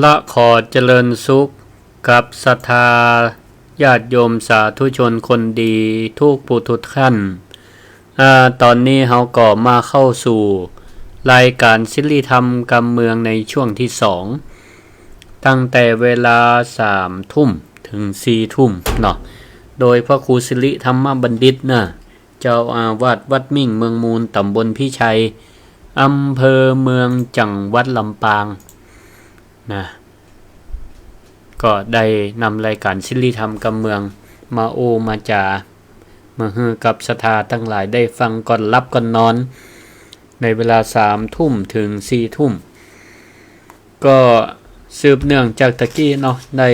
ละขอเจริญสุขกับศรัทธาญาติโยมสาธุชนคนดีทุกผู้ทุกท่านตอนนี้เราก็มาเข้าสู่รายการศิริธรรมการเมืองในช่วงที่2ตั้งแต่เวลา3 ทุ่มถึง4 ทุ่มเนาะโดยพระครูศิริธรรมบัณฑิตนะเจ้าอาวาสวัดมิ่งเมืองมูลตำบลพิชัยอำเภอเมืองจังหวัดลำปางนะก็ได้นำรายการศิริธรรมการเมืองมามาจามาฮือกับศรัทธาทั้งหลายได้ฟังก่อนรับก่อนนอนในเวลา3 ทุ่มถึง4 ทุ่มก็สืบเนื่องจากตะกี้เนาะได้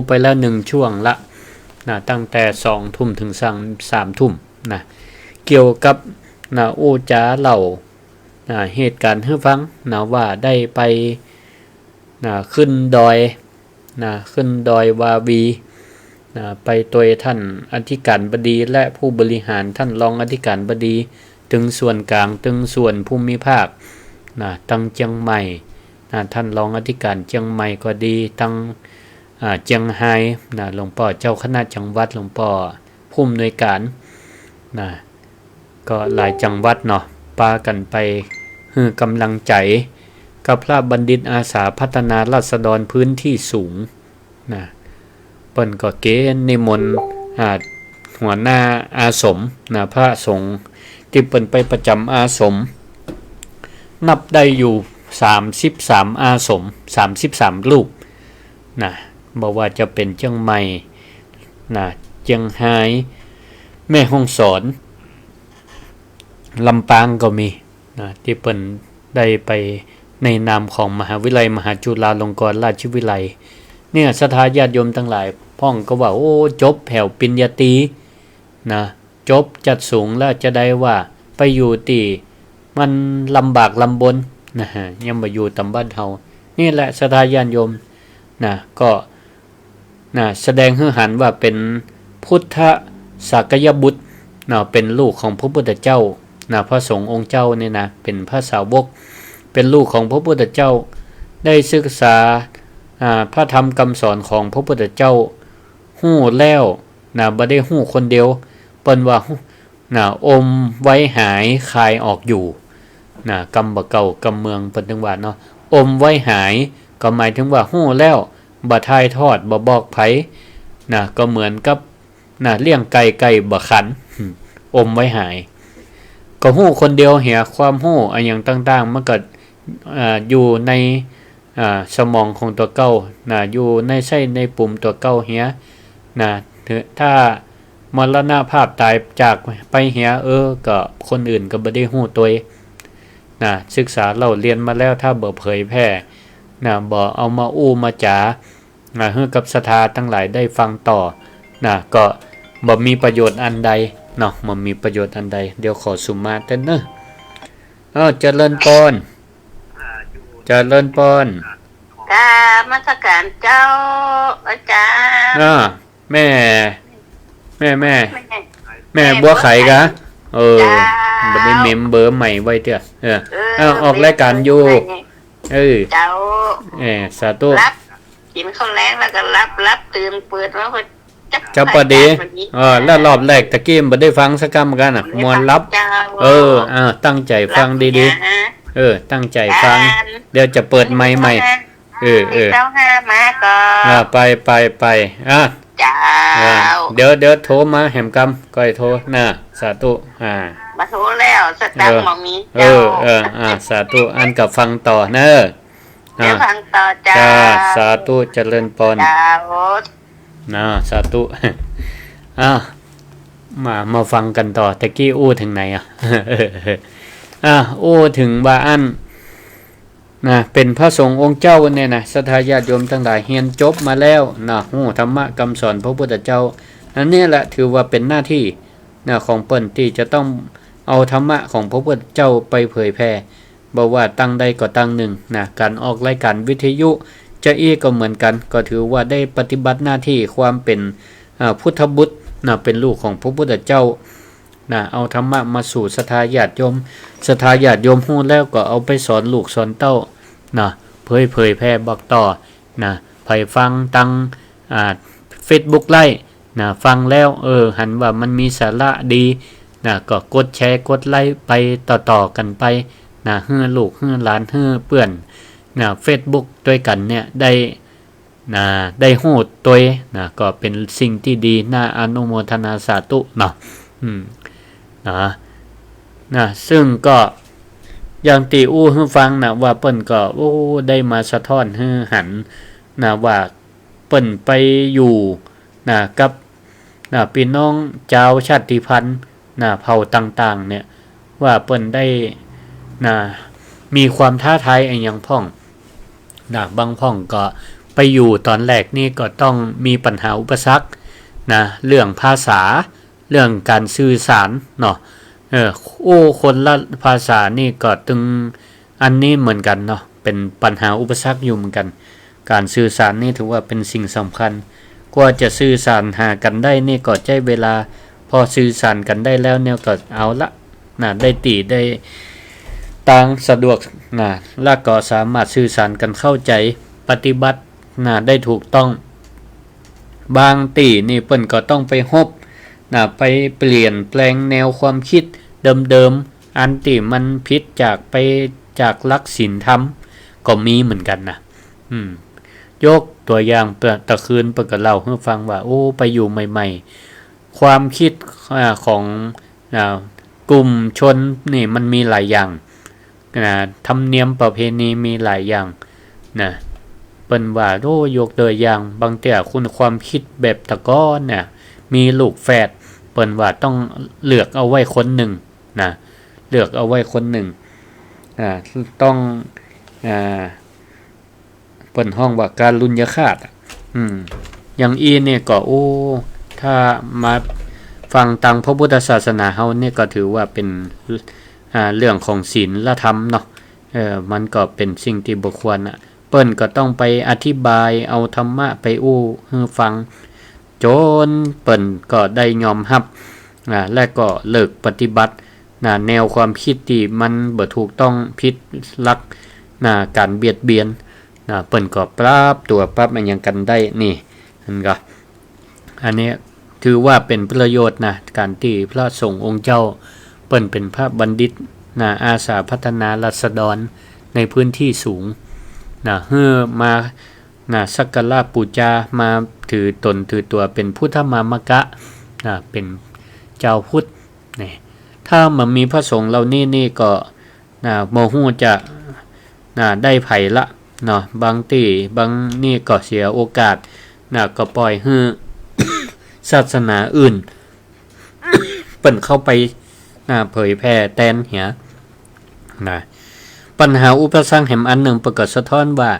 ไปแล้ว1ช่วงละนะตั้งแต่2 ทุ่มถึง3 ทุ่มนะเกี่ยวกับนะจ๋าเล่านะเหตุการณ์ให้ฟังนะว่าได้ไปนะขึ้นดอยวาวีนะไปตัวท่านอธิการบดีและผู้บริหารท่านรองอธิการบดีถึงส่วนกลางถึงส่วนภูมิภาคนะตั้งเชียงใหม่นะท่านรองอธิการเชียงใหม่ก็ดีตั้งเชียงไฮ้นะหลวงพ่อเจ้าคณะจังหวัดหลวงพ่อผู้อำนวยการนะก็หลายจังหวัดเนาะปากันไปให้กำลังใจกับพระบัณฑิตอาสาพัฒนาราษฎรพื้นที่สูงนะเปิ้นก็เกณฑ์นิมนต์หัวหน้าอาสมนะพระสงฆ์ที่เปิ้นไปประจำอาสมนับได้อยู่33อาสม33รูปนะบอกว่าจะเป็นเชียงใหม่นะเชียงไฮ้แม่ฮ่องสอนลำปางก็มีนะที่เปิ้นได้ไปในนามของมหาวิทยาลัยมหาจุฬาลงกรณราชวิทยาลัยเนี่ยศรัทธาญาติโยมทั้งหลายพ่องก็ว่าจบแถวปริญญาตรีนะจบจัดสูงแล้วจะได้ว่าไปอยู่ที่มันลำบากลำบนนะฮะยังมาอยู่ตำบ้านเฮานี่แหละศรัทธาญาติโยมนะก็นะแสดงให้หันว่าเป็นพุทธสักยบุตรนะเป็นลูกของพระพุทธเจ้านะพระสงฆ์องค์เจ้าเนี่ยนะเป็นพระสาวกเป็นลูกของพระพุทธเจ้าได้ศึกษาพระธรรมคำสอนของพระพุทธเจ้าฮู้แล้วนะบ่ได้ฮู้คนเดียวเปิ้นว่านะอมไว้หายคายออกอยู่นะกำบ่เก่ากำเมืองเปิ้นถึงว่าเนาะอมไว้หายก็หมายถึงว่าฮู้แล้วบ่ทายทอดบ่บอกไผนะก็เหมือนกับนะเลี้ยงไก่บ่ขันอมไว้หายก็ฮู้คนเดียวเหียความฮู้อันหยังต่างๆมันก็อยู่ในสมองของตัวเก้านะอยู่ในไส้ในปุ่มตัวเก้าเหียนะถ้ามรณภาพตายจากไปเหียก็คนอื่นก็บ่ได้ฮู้ตัวนะศึกษาเล่าเรียนมาแล้วถ้าบ่เผยแพร่นะบ่เอามามาจ๋าให้กับศรัทธาทั้งหลายได้ฟังต่อนะก็บ่มีประโยชน์อันใดเนาะบ่มีประโยชน์อันใดเดี๋ยวขอสุมาเต้นเนาะเจริญพรกราบนมัสการเจ้าอาจารย์แม่บัวไข่กะบ่ได้เมมเบอร์ใหม่ไว้เด้อออกรายการอยู่เจ้าสาธุรับกินข้าวแลงแล้วก็รับตื่นเปิดว่าจับประเดแล้วรอบแรกตะกี้บ่ได้ฟังสักคำกันมวนรับตั้งใจฟังดีๆตั้งใจฟังเดี๋ยวจะเปิดไมค์ใหม่เจ้า5มาก่อนไปเจ้าเดี๋ยวโทรมาแหมกำก้อยโทรนะสาธุมาโทรแล้วสตังค์บ่มีเจ้าสาธุอันกับฟังต่อเด้อเดี๋ยวฟังต่อจ้าสาธุเจริญพรสาธุมาฟังกันต่อตะกี้ถึงไหนถึงว่าอันนะเป็นพระสงฆ์องค์เจ้าเนี่ยนะศรัทธาญาติโยมทั้งหลายเรียนจบมาแล้วนะฮู้ธรรมะคำสอนพระพุทธเจ้าอันนี้แหละถือว่าเป็นหน้าที่นะของเปิ้นที่จะต้องเอาธรรมะของพระพุทธเจ้าไปเผยแพร่บ่ว่าตั้งใดก็ตั้งหนึ่งนะการออกรายการวิทยุจะก็เหมือนกันก็ถือว่าได้ปฏิบัติหน้าที่ความเป็นพุทธบุตรนะเป็นลูกของพระพุทธเจ้านะเอาธรรมะมาสู่ศรัทธาญาติโยมศรัทธาญาติโยมฮู้แล้วก็เอาไปสอนลูกสอนเต้านะ เผยแพร่บอกต่อนะไผฟังตังFacebook ไลค์นะฟังแล้วหันว่ามันมีสาระดีนะก็กดแชร์กดไลค์ไปต่อๆกันไปนะเฮือลูกเฮือหลานเฮือเปื้อนนะ Facebook ด้วยกันเนี่ยได้ฮู้ตัวนะก็เป็นสิ่งที่ดีน่าอนุโมทนาสาธุเนาะนะซึ่งก็อย่างตีให้ฟังนะว่าเปิ้นก็ได้มาสะท้อนให้หันนะว่าเปิ้นไปอยู่นะกับนะพี่น้องเจ้าชาติพันธุ์นะเผ่าต่างๆเนี่ยว่าเปิ้นได้นะมีความท้าทายอย่างพ่องนะบางพ่องก็ไปอยู่ตอนแรกนี่ก็ต้องมีปัญหาอุปสรรคนะเรื่องภาษาเรื่องการสื่อสารเนาะคนละภาษานี่ก็ตึงอันนี้เหมือนกันเนาะเป็นปัญหาอุปสรรคอยู่เหมือนกันการสื่อสารนี่ถือว่าเป็นสิ่งสำคัญกว่าจะสื่อสารหากันได้นี่ก็ใช้เวลาพอสื่อสารกันได้แล้วเนี่ยก็เอาละนะได้ได้ต่างสะดวกนะแล้วก็สามารถสื่อสารกันเข้าใจปฏิบัตินะได้ถูกต้องบางตีนี่เปิ้นก็ต้องไปฮบนะไปเปลี่ยนแปลงแนวความคิดเดิมๆอันที่มันผิดจากหลักศีลธรรมก็มีเหมือนกันนะยกตัวอย่างตะคืนเปิดกับเราให้ฟังว่าไปอยู่ใหม่ๆความคิดของกลุ่มชนนี่มันมีหลายอย่างธรรมเนียมประเพณีมีหลายอย่างนะเปิ้นว่ายกตัวอย่างบางแต่คุณความคิดแบบตะก้อนเนี่ยมีลูกแฝดเปิ้นว่าต้องเลือกเอาไว้คนหนึ่งนะเลือกเอาไว้คนหนึ่งต้องเปิ้นห้องว่าการลุญยฆาตอย่างเนี่ยก็ถ้ามาฟังตามพระพุทธศาสนาเฮาเนี่ยก็ถือว่าเป็นเรื่องของศีลธรรมเนาะมันก็เป็นสิ่งที่บ่ควรเปิ้นก็ต้องไปอธิบายเอาธรรมะไปให้ฟังจนเปิ้นก็ได้ยอมรับและก็เลิกปฏิบัติแนวความคิดที่มันบ่ถูกต้องผิดหลักการเบียดเบียนเปิ้นก็ปรับตัวปรับอย่างกันได้นี่นั่นก็อันนี้ถือว่าเป็นประโยชน์นะการที่พระสงฆ์องค์เจ้าเปิ้นเป็นพระบัณฑิตอาสาพัฒนาราษฎรในพื้นที่สูงเฮือมาสักการะบูชามาถือตนถือตัวเป็นพุทธมามกะเป็นเจ้าพุทธนี่ถ้ามันมีพระสงฆ์เหล่านี้ก็บ่ฮู้จะได้ไผละเนาะบางที่บางนี่ก็เสียโอกาสก็ปล่อยให้ ศาสนาอื่น เปิ้นเข้าไปเผยแพร่แตนเหียปัญหาอุปสรรคแห่งอันหนึ่งประกาศสะท้อนว่า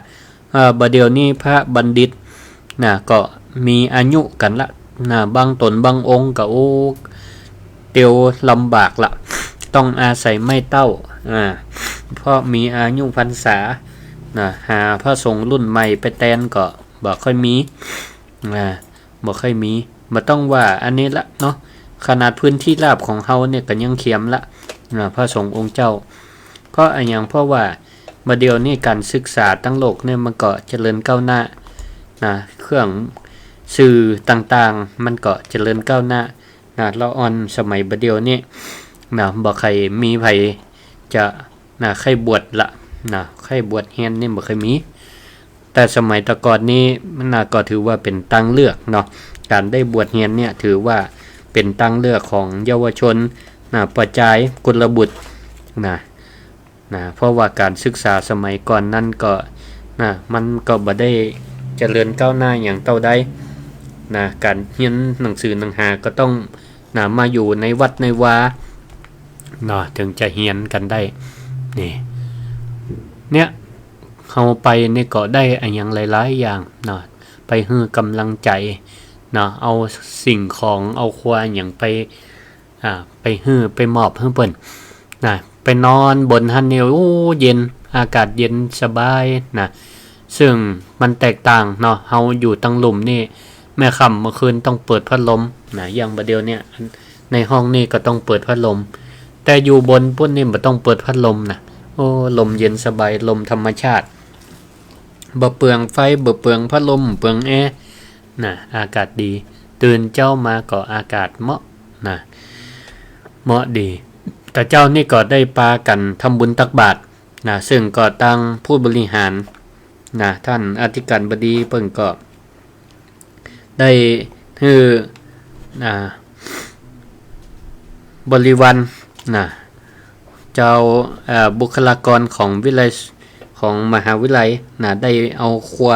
บัดเดี๋ยวนี้พระบัณฑิตก็มีอายุกันละบางตนบางองค์ก็เตียวลำบากละต้องอาศัยไม่เต้าเพราะมีอายุพรรษาหาพระสงฆ์รุ่นใหม่ไปแตนก็บ่ค่อยมีบ่ต้องว่าอันนี้ละเนาะขนาดพื้นที่ราบของเฮาเนี่ยก็ยังเขียมละพระสงฆ์องค์เจ้าก็อย่างเพราะว่าบัดเดี๋ยวนี้การศึกษาทั้งโลกเนี่ยมันก็เจริญก้าวหน้าเครื่องสื่อต่างๆมันก็เจริญก้าวหน้าเราอ่อนสมัยบัดเดี๋ยวนี้บ่ใครมีไผจะใครบวชละใครบวชเฮียนนี่บ่เคยมีแต่สมัยตะก่อนนี้มันก็ถือว่าเป็นทางเลือกเนาะการได้บวชเฮียนเนี่ยถือว่าเป็นทางเลือกของเยาวชนประจายกุลบุตรเพราะว่าการศึกษาสมัยก่อนนั้นก็มันก็บ่ได้เจริญก้าวหน้าอย่างเท่าใดการเรียนหนังสือหนังหาก็ต้องมาอยู่ในวัดในวาถึงจะเรียนกันได้เนี่ยเฮาไปนี่ก็ได้อย่างหลายๆอย่างไปให้กำลังใจเอาสิ่งของเอาควายอย่างไปให้ไปมอบให้เพิ่นไปนอนบนหันเนี่ยเย็นอากาศเย็นสบายซึ่งมันแตกต่างเฮาอยู่ตั้งหลุมนี่แม่ค่ำเมื่อคืนต้องเปิดพัดลมอย่างบัดเดียวเนี่ยในห้องนี่ก็ต้องเปิดพัดลมแต่อยู่บนพุ่นนี่บ่ต้องเปิดพัดลมลมเย็นสบายลมธรรมชาติ บ่เปลืองไฟบ่เปลืองพัดลมเปลืองแอร์นะอากาศดีตื่นเจ้ามาก็อากาศเหมาะนะเหมาะดีแต่เจ้านี่ก็ได้ปากันทำบุญตักบาตรนะซึ่งก็ตั้งผู้บริหารนะท่านอธิการบดีเพิ่นก็ได้คือบริวารนะเจ้าบุคลากรของวิไลของมหาวิทยาลัยนะได้เอาครัว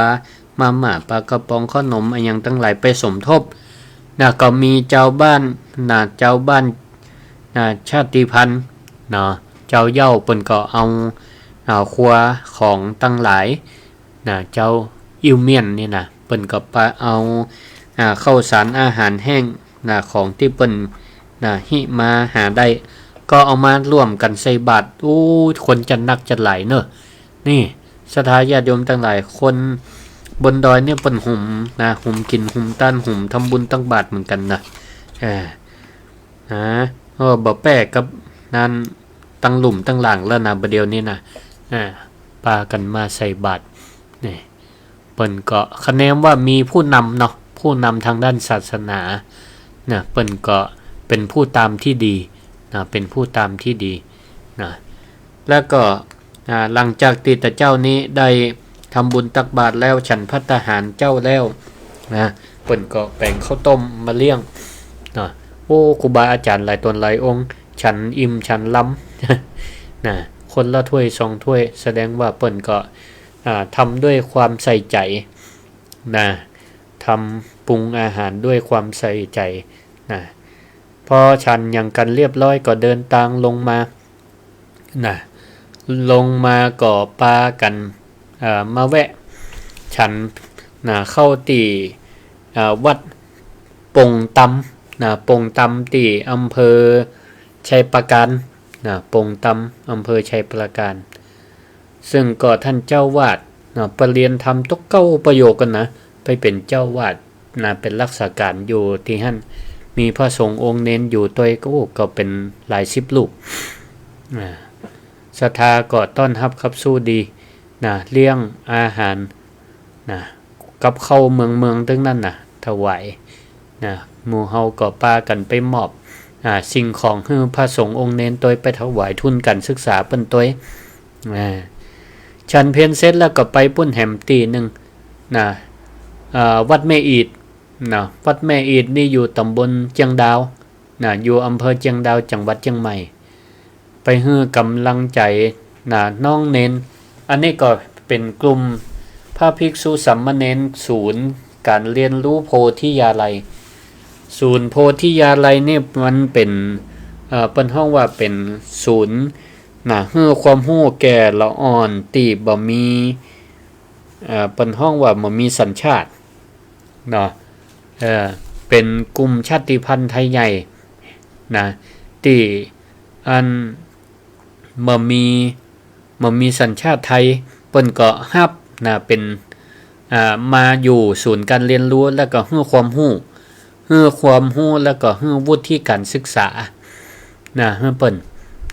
มาม่าปลากระป๋องขนมอะไรอย่างตั้งหลายไปสมทบนะก็มีเจ้าบ้านนะเจ้าบ้านนะชาติพันธุ์นะเจ้าเย่าเปิ้นก็เอาครัวของตั้งหลายนะเจ้าอิวเมียนนี่นะเปิ้นก็ไปเอาข้าวสารอาหารแห้งนะของที่เปิ้นนะหิมาหาได้ก็เอามาร่วมกันใส่บาตรอู้คนจันนักจันหลายเนอะนี่ศรัทธาญาติโยมตั้งหลายคนบนดอยเนี่ยเปิ้นหุ่มนะหุ่มกินหุ่มต้านหุ่มทำบุญตั้งบาตรเหมือนกันนะบ่แปะกับนั่นตั้งหลุมตั้งหลังแล้วนะประเดี๋ยวนี้นะปากันมาใส่บาตรนี่เปิ้นก็คะแนนว่ามีผู้นำเนาะผู้นำทางด้านศาสนานะเปิ้นก็เป็นผู้ตามที่ดีนะเป็นผู้ตามที่ดีนะแล้วก็หลังจากที่ตาเจ้านี้ได้ทำบุญตักบาตรแล้วฉันภัตตาหารเจ้าแล้วนะเปิ้นก็แบ่งข้าวต้มมาเลี้ยงนะโอ้ครูบาอาจารย์หลายตนหลายองค์ฉันอิ่มฉันล้ำนะคนละถ้วย2ถ้วยแสดงว่าเปิ้นก็ทำด้วยความใส่ใจนะทำปรุงอาหารด้วยความใส่ใจนะพอฉันอย่างกันเรียบร้อยก็เดินทางลงมานะลงมาก็ปากันมาแวะฉันนะเข้าตีวัดปงตำนะปงตำตีอำเภอชัยปราการนะปงตำอำเภอชัยปราการซึ่งก็ท่านเจ้าวาดนะประเรียนทำตกเก้าประโยคกันนะไปเป็นเจ้าวาดนะเป็นรักษาการอยู่ที่หั่นมีพระสงฆ์องค์เน้นอยู่ตัวก็เป็นหลาย10รูปศรัทธาก็ต้อนรับครับสู้ดีนะเลี้ยงอาหารนะกับเข้าเมืองทั้งนั้นนะถวายนะหมู่เฮาก็ปากันไปมอบสิ่งของให้พระสงฆ์องค์เน้นตัวไปถวายทุนการศึกษาเปิ้นตัวฉันเพลเสร็จแล้วก็ไปปุ้นแหมตีนึงนะวัดแม่อีดนะวัดแม่อีดนี่อยู่ตำบลเจียงดาวนะอยู่อำเภอเจียงดาวจังหวัดเชียงใหม่ไปให้กำลังใจนะน้องเน้นอันนี้ก็เป็นกลุ่มพระภิกษุสัมมเนรศูนย์การเรียนรู้โพธิยาลัยศูนย์โพธิยาลัยนี่มันเป็นเปิ้นห้องว่าเป็นศูนย์นะให้ความรู้แก่ละอ่อนตีบ่มีเปิ้นห้องว่าบ่มีสัญชาติเนาะเป็นกลุ่มชาติพันธุ์ไทยใหญ่นะที่อันบ่มีสัญชาติไทยเปิ้นก็รับนะเป็นมาอยู่ศูนย์การเรียนรู้แล้วก็ให้ความรู้แล้วก็ให้วุฒิการศึกษานะให้เปิ้น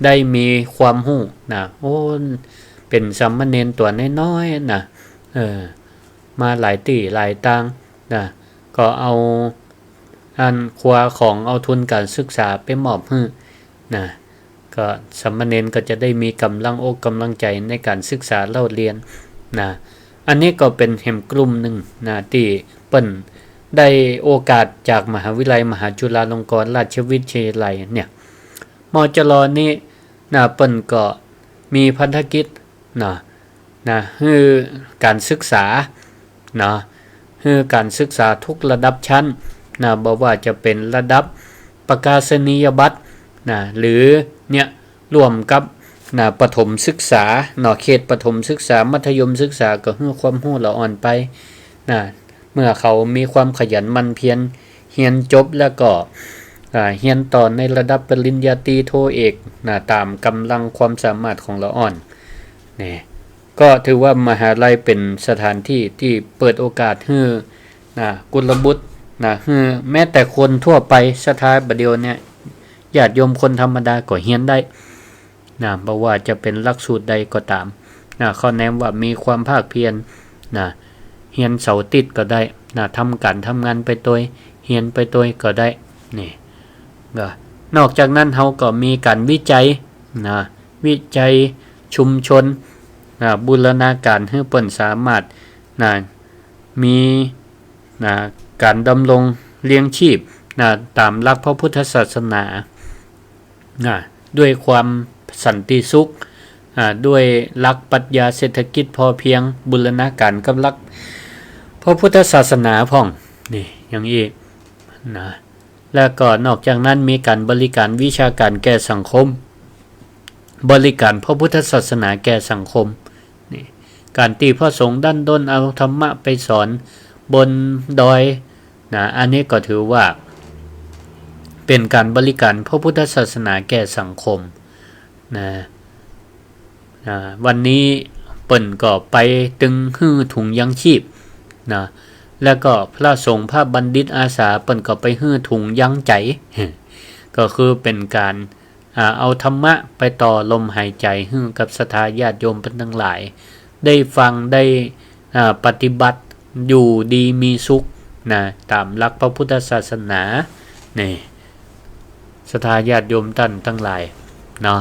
ได้มีความรู้นะโอ้เป็นสามเณรตัวน้อยๆนะมาหลายตีหลายตังนะก็เอาอันครัวของเอาทุนการศึกษาไปมอบให้นะก็สามเณรก็จะได้มีกำลังอกกำลังใจในการศึกษาเล่าเรียนนะอันนี้ก็เป็นแห่งกลุ่มหนึ่งนะที่เปิ้นได้โอกาสจากมหาวิทยาลัยมหาจุฬาลงกรณราชวิทยาลัยเนี่ยมจรนี่นะเปิ้นก็มีพันธกิจนะคือการศึกษานะคือการศึกษาทุกระดับชั้นนะบ่ว่าจะเป็นระดับประกาศนียบัตรนะหรือเนี่ยร่วมกับนะประถมศึกษาเขตประถมศึกษามัธยมศึกษาก็ให้ความรู้ละอ่อนไปนะเมื่อเขามีความขยันหมั่นเพียรเรียนจบแล้วก็เรียนต่อในระดับปริญญาตรีโทเอกนะตามกำลังความสามารถของละอ่อนนี่ก็ถือว่ามหาลัยเป็นสถานที่ที่เปิดโอกาสให้นะกุลบุตรนะให้แม้แต่คนทั่วไปศรัทธาบัดเดียวเนี่ยญาติโยมคนธรรมดาก็เรียนได้นะบ่ว่าจะเป็นหลักสูตรใดก็ตามนะเขาแนะว่ามีความภาคเพียร นะเฮียนเสาร์ติดก็ได้นะทำการทำงานไปตัวเฮียนไปตัวก็ได้นี่ก็นอกจากนั้นเราก็มีการวิจัยนะวิจัยชุมชนนะบูรณาการให้เปิ้นสามารถนะมีนะการดำรงเลี้ยงชีพนะตามหลักพระพุทธศาสนานะด้วยความสันติสุขด้วยหลักปรัชญาเศรษฐกิจพอเพียงบูรณาการกับหลักพระพุทธศาสนาพ่องนี่อย่างนี้นะแล้วก็นอกจากนั้นมีการบริการวิชาการแก่สังคมบริการพระพุทธศาสนาแก่สังคมนี่การตีพระสงฆ์ด้านด้นเอาธรรมะไปสอนบนดอยนะอันนี้ก็ถือว่าเป็นการบริการพระพุทธศาสนาแก่สังคมนะวันนี้เปิ่นก็ไปตึงหื้อถุงยังชีพนะแล้วก็พระสงฆ์พระบัณฑิตอาสาเปิ่นก็ไปหื้อถุงยังใจก็คือเป็นการเอาธรรมะไปต่อลมหายใจหื้อกับศรัทธาญาติโยมเพิ่นทั้งหลายได้ฟังได้ปฏิบัติอยู่ดีมีสุขนะตามหลักพระพุทธศาสนานี่ศรัทธาญาติโยมท่านทั้งหลายเนาะ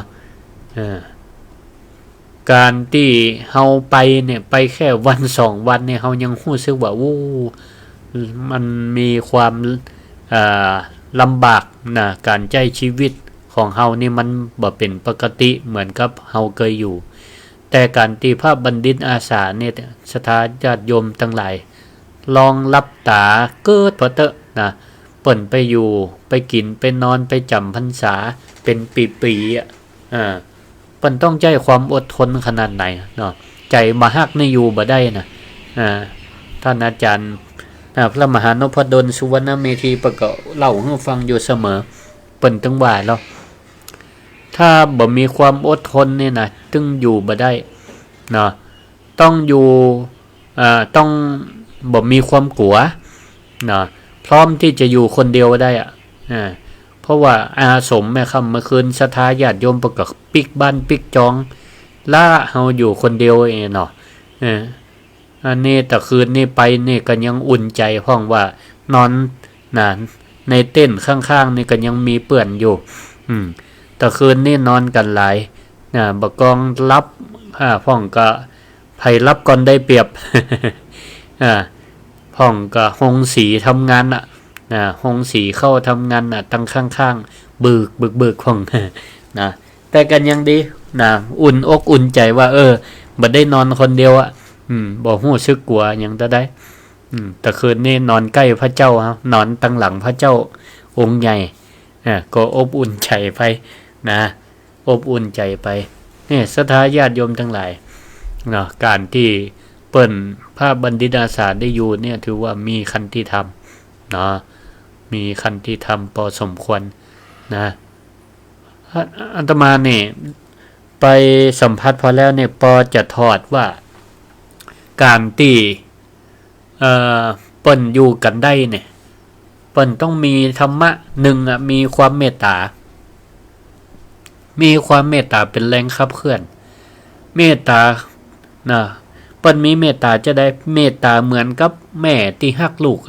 การที่เฮาไปเนี่ยไปแค่วัน2วันเนี่ยเฮายังรู้สึกว่ามันมีความลำบากนะการใช้ชีวิตของเฮานี่มันบ่เป็นปกติเหมือนกับเฮาเคยอยู่แต่การที่พระบัณฑิตอาสาเนี่ยศรัทธาญาติโยมทั้งหลายลองรับตาเกิดพอเตอะนะเปิ่นไปอยู่ไปกินไปนอนไปจำพรรษาเป็นปีๆเปิ่นต้องใจความอดทนขนาดไหนเนาะใจมาฮักในอยู่บ่ได้นะท่านอาจารย์พระมหานพดลสุวรรณเมธีประกาศเล่าให้ฟังอยู่เสมอเปิ่นต้องว่าแล้วถ้าบ่มีความอดทนเนี่ยนะตึงอยู่บ่ได้เนาะต้องอยู่ต้องบ่มีความกลัวนะพร้อมที่จะอยู่คนเดียวได้เพราะว่าอาสมแม่ค่ำเมื่อคืนศรัทธาญาติโยมประกาศปิกบ้านปิกจองล่าเฮาอยู่คนเดียวเองเนาะอันนี้แต่คืนนี้ไปนี่ก็ยังอุ่นใจห้องว่านอนในเต้นข้างๆนี่ก็ยังมีเปื้อนอยู่แต่คืนนี้นอนกันหลายบักกองรับห้องก็ไผรับก่อนได้เปรียบห้องก็หงสีทำงานหงสีเข้าทำงานตั้งข้างๆบึกห้องนะแต่กันยังดีอุ่นอกอุ่นใจว่าบ่ได้นอนคนเดียวบ่ฮู้สึกกลัวหยังได้แต่คืนนี้นอนใกล้พระเจ้านอนตั้งหลังพระเจ้าองค์ใหญ่ก็อบอุ่นใจไปนะอบอุ่นใจไปนี่ศรัทธาญาติโยมทั้งหลายนะการที่เปิ้นพระบัณฑิตอาสาได้อยู่เนี่ยถือว่ามีคันธิธรรมนะมีคันธิธรรมพอสมควรนะอาตมาเนี่ยไปสัมผัสพอแล้วเนี่ยพอจะทอดว่าการที่เปิ้นอยู่กันได้เนี่ยเปิ้นต้องมีธรรมะหนึ่งมีความเมตตาเป็นแรงขับเคลื่อนเมตตานะเปิ้นมีเมตตาจะได้เมตตาเหมือนกับแม่ที่ฮักลูก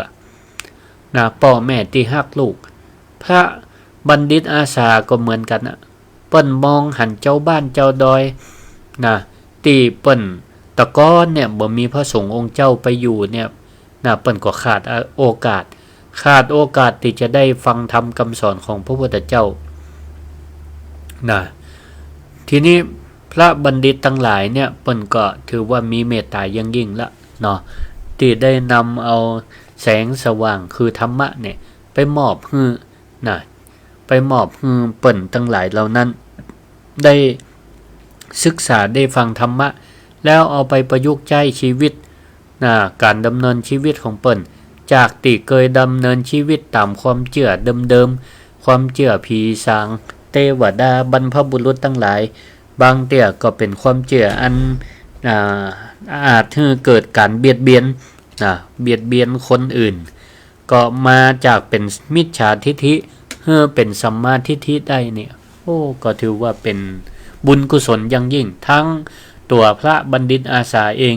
นะพ่อแม่ที่ฮักลูกพระบัณฑิตอาสาก็เหมือนกันเปิ้นมองหันเจ้าบ้านเจ้าดอยนะที่เปิ้นตะก้อนเนี่ยบ่มีพระสงฆ์องค์เจ้าไปอยู่เนี่ยเปิ้นก็ขาดโอกาสที่จะได้ฟังธรรมคำสอนของพระพุทธเจ้าทีนี้พระบัณฑิตทั้งหลายเนี่ยเปิ้นก็ถือว่ามีเมตตาอย่างยิ่งละเนาะที่ได้นำเอาแสงสว่างคือธรรมะเนี่ยไปมอบให้เปิ้นทั้งหลายเหล่านั้นได้ศึกษาได้ฟังธรรมะแล้วเอาไปประยุกต์ใช้ชีวิตการดำเนินชีวิตของเปิ้นจากที่เคยดำเนินชีวิตตามความเชื่อเดิมๆความเชื่อผีสางเทวดาบรรพบุรุษทั้งหลายบางเตี่ยก็เป็นความเชื่ออันอาจเกิดการเบียดเบียนคนอื่นก็มาจากเป็นมิจฉาทิฏฐิเป็นสัมมาทิฏฐิได้เนี่ยก็ถือว่าเป็นบุญกุศลอย่างยิ่งทั้งตัวพระบัณฑิตอาสาเอง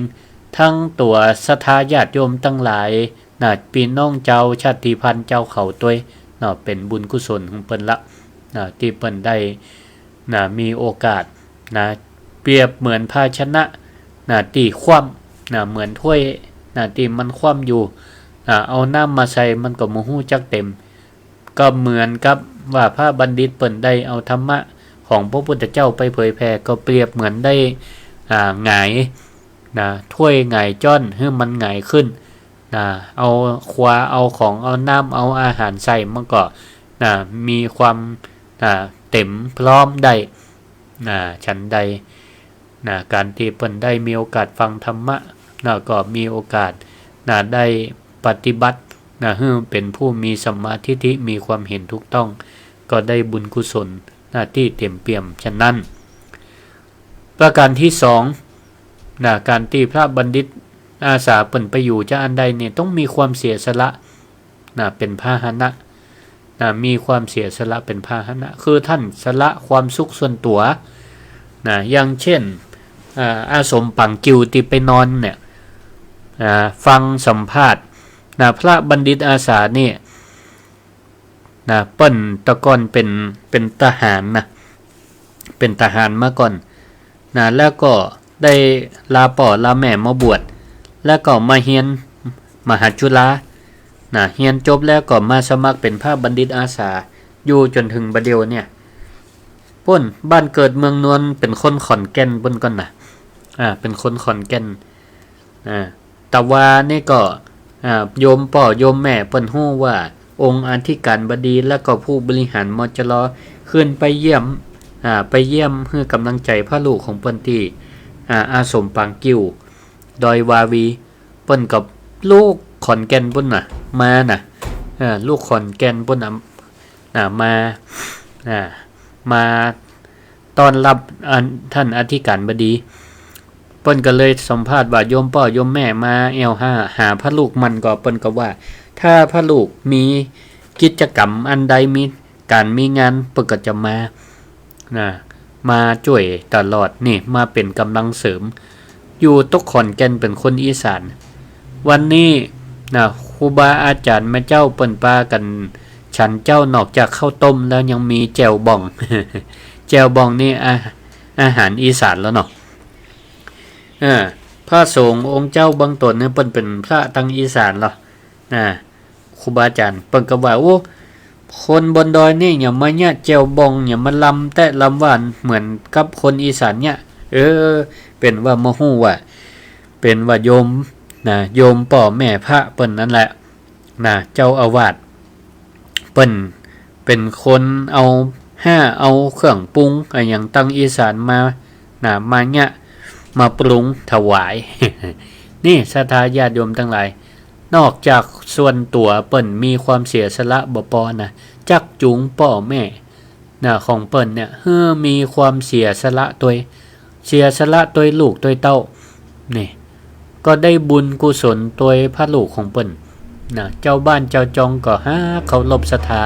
ทั้งตัวศรัทธาญาติโยมตั้งหลายพี่น้องเจ้าชาติพันธุ์เจ้าเขาตัวเป็นบุญกุศลของเพิ่นละที่เพิ่นได้มีโอกาสเปรียบเหมือนภาชนะที่คว่ำเหมือนถ้วยที่มันคว่ำอยู่เอาน้ำมาใส่มันก็บ่ฮู้จักเต็มก็เหมือนกับว่าพระบัณฑิตเพิ่นได้เอาธรรมะของพระพุทธเจ้าไปเผยแผ่ก็เปรียบเหมือนได้หงายถ้วยหงายจ้อนให้มันหงายขึ้นเอาคว้าเอาของเอาน้ำเอาอาหารใส่มันก็มีความเต็มพร้อมได้ฉันใดการที่เพิ่นได้มีโอกาสฟังธรรมะก็มีโอกาสได้ปฏิบัติให้เป็นผู้มีสัมมาทิฏฐิมีความเห็นถูกต้องก็ได้บุญกุศลที่เต็มเปี่ยมฉะนั้นประการที่สองการที่พระบัณฑิตอาสาเปิ่นไปอยู่จะอันใดเนี่ยต้องมีความเสียสละเป็นพาหนะมีความเสียสละเป็นพาหนะคือท่านสละความสุขส่วนตัวอย่างเช่นอาสมปังกิวที่ไปนอนเนี่ยฟังสัมภาษณ์พระบัณฑิตอาสาเนี่ยเปิ้นตะก่อนเป็นทหารเป็นทหารมาก่อนแล้วก็ได้ลาป่อลาแม่มาบวชแล้วก็มาเรียนมหาจุฬาเรียนจบแล้วก็มาสมัครเป็นพระบัณฑิตอาสาอยู่จนถึงบัดเดี๋ยวเนี่ยป่นบ้านเกิดเมืองนวลเป็นคนขอนแก่นป่นก่อนเป็นคนขอนแก่นแต่ว่านี่ก็โยมป่อโยมแม่เปิ้นฮู้ว่าองค์อธิการบดีและก็ผู้บริหารมจรขึ้นไปเยี่ยมให้กำลังใจพระลูกของเปิ้นที่อาสมปางกิ้วดอยวาวีเปิ้นกับลูกขอนแก่นปุ่นมาลูกขอนแก่นปุ่นมาต้อนรับท่านอธิการบดีเปิ้นก็เลยสัมภาษณ์ว่าโยมพ่อโยมแม่มาหาพระลูกมันก็เปิ้นก็ว่าถ้าพระลูกมีกิจกรรมอันใดมีงานเปิ้นก็จะมาช่วยตลอดนี่มาเป็นกำลังเสริมอยู่ตกขอนแก่นเป็นคนอีสานวันนี้ครูบาอาจารย์แม่เจ้าเปิ้นปากันฉันเจ้านอกจากข้าวต้มแล้วยังมีแจ่วบ้อง แจ่วบ้องนี่อาหารอีสานแล้วเนาะพระสงฆ์องค์เจ้าบางตนเนี่ยเปิ้นเป็นพระทางอีสานเหรอครูบาอาจารย์เปิ้นก็ว่าโอ้คนบนดอยนี่อย่ามาเนี่ยแจ่วบ้องอย่ามาลำแต่ลำหวานเหมือนกับคนอีสานเนี่ยเป็นว่ามาฮู้ว่าเป็นว่าโยมป่อแม่พระเปิ้นนั่นแหละเจ้าอาวาสเปิ้นเป็นคนเอาเครื่องปรุงอย่างตั้งอีสานมามาเนี่ยมาปรุงถวาย นี่ศรัทธาญาติโยมทั้งหลายนอกจากส่วนตัวเปิ้นมีความเสียสละบ่พอจักจูงพ่อแม่ของเปิ้นเนี่ยมีความเสียสละตัวลูกตัวเต้านี่ก็ได้บุญกุศลตัวพระลูกของเปิ้นเจ้าบ้านเจ้าจองก็เคารพศรัทธา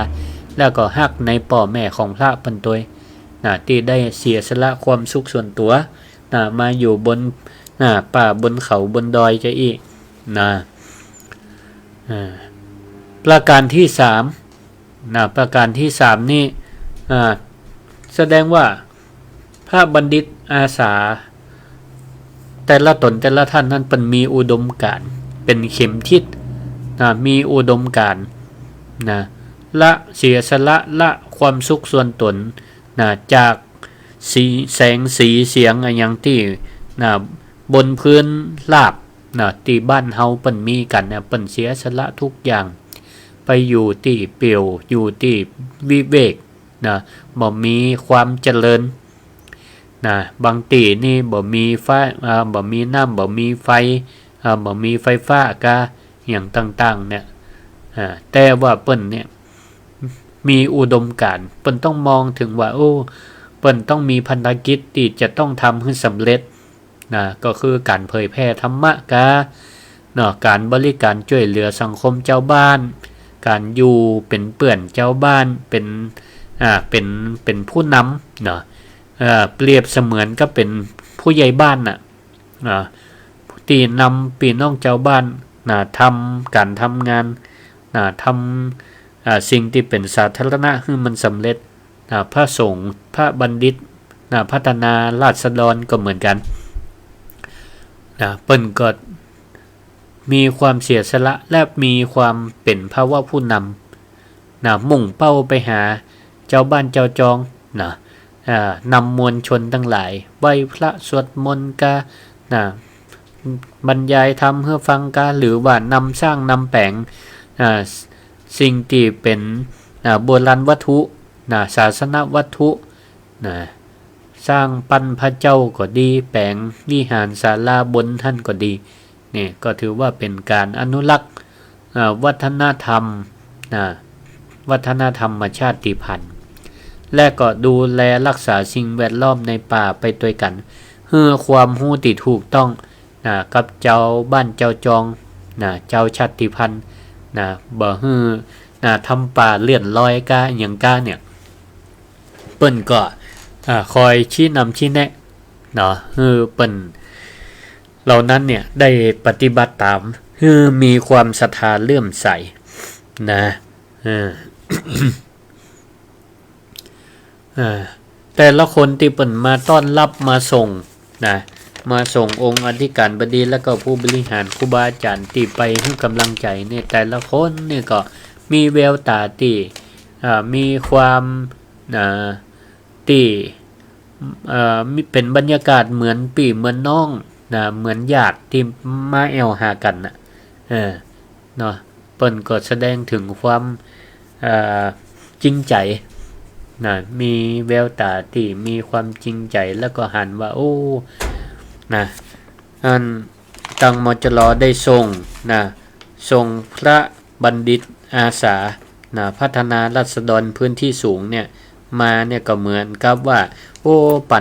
แล้วก็ฮักในพ่อแม่ของพระเปิ้นตัวที่ได้เสียสละความสุขส่วนตัวมาอยู่บนป่าบนเขาบนดอยจะอีกประการที่3ประการที่3นี่แสดงว่าพระบัณฑิตอาสาแต่ละตนแต่ละท่านนั้นเป็นมีอุดมการณ์เป็นเข็มทิศมีอุดมการณ์ละเสียสละละความสุขส่วนตนจากแสงสีเสียงอย่างที่บนพื้นราบที่บ้านเฮาเปิ้นมีกันเปิ้นเสียสละทุกอย่างไปอยู่ที่เปลี่ยวอยู่ที่วิเวกบ่มีความเจริญบางตีนี่บ่มีไฟบ่มีน้ำบ่มีไฟบ่มีไฟฟ้ากะอย่างต่างๆเนี่ยแต่ว่าเปิ้นเนี่ยมีอุดมการณ์เปิ้นต้องมองถึงว่าเปิ้นต้องมีภารกิจที่จะต้องทำให้สำเร็จก็คือการเผยแพร่ธรรมะการบริการช่วยเหลือสังคมเจ้าบ้านการอยู่เป็นเปื่อนเจ้าบ้านเป็นผู้นำเปรียบเสมือนก็เป็นผู้ใหญ่บ้าน ตีนำปีน้องเจ้าบ้านทำการทำงานทำสิ่งที่เป็นสาธารณะให้มันสำเร็จพระสงฆ์พระบัณฑิตพัฒนาราษฎรก็เหมือนกันเปิ้นก็มีความเสียสละและมีความเป็นภาวะผู้นำมุ่งเป้าไปหาเจ้าบ้านเจ้าจองนำมวลชนทั้งหลายไหว้พระสวดมนต์กาบรรยายธรรมเพื่อฟังกาหรือว่านำสร้างนำแปลงสิ่งที่เป็นโบราณวัตถุศาสนวัตถุสร้างปั้นพระเจ้าก็ดีแปลงวิหารศาลาบนท่านก็ดีนี่ก็ถือว่าเป็นการอนุรักษ์วัฒนธรรมชาติพันธุ์และก็ดูแลรักษาสิ่งแวดล้อมในป่าไปด้วยกันเพื่อความรู้ที่ถูกต้องกับเจ้าบ้านเจ้าจองเจ้าชาติพันธุ์บ่ฮือทำป่าเลื่อนลอยกาอย่างกาเนี่ยเปิ้นก็คอยชี้นำชี้แนะเปิ้นเหล่านั้นเนี่ยได้ปฏิบัติตามมีความศรัทธาเลื่อมใสแต่ละคนที่เปิ้นมาต้อนรับมาส่งมาส่งองค์อธิการบดีแล้วก็ผู้บริหารครูบาอาจารย์ที่ไปให้กำลังใจเนี่ยแต่ละคนเนี่ยก็มีแววตาที่มีความที่มีเป็นบรรยากาศเหมือนพี่เหมือนน้องเหมือนญาติที่มาแอวหากันเนาะเปิ้นก็แสดงถึงความจริงใจมีแววตาที่มีความจริงใจแล้วก็หันว่าโอ้อันตังมจรได้ส่งพระบัณฑิตอาสาพัฒนาราษฎรพื้นที่สูงเนี่ยมาเนี่ยก็เหมือนกับว่าโอ้เ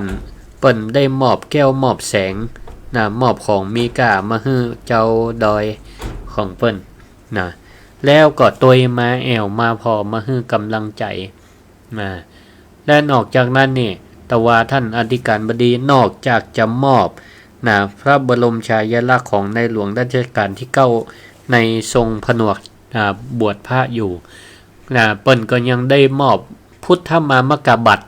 ปิ้นได้มอบแก้วมอบแสงมอบของมีค่ามาให้เจ้าดอยของเปิ้นแล้วก็ตัวมาแอวมาพอมาให้กำลังใจและนอกจากนั้นนี่ตะวาท่านอธิการบดีนอกจากจะมอบพระบรมฉายาลักษณ์ของในหลวงรัชกาลที่9ในทรงผนวกบวชพระอยู่เปิ้นก็ยังได้มอบพุทธมามกบัตร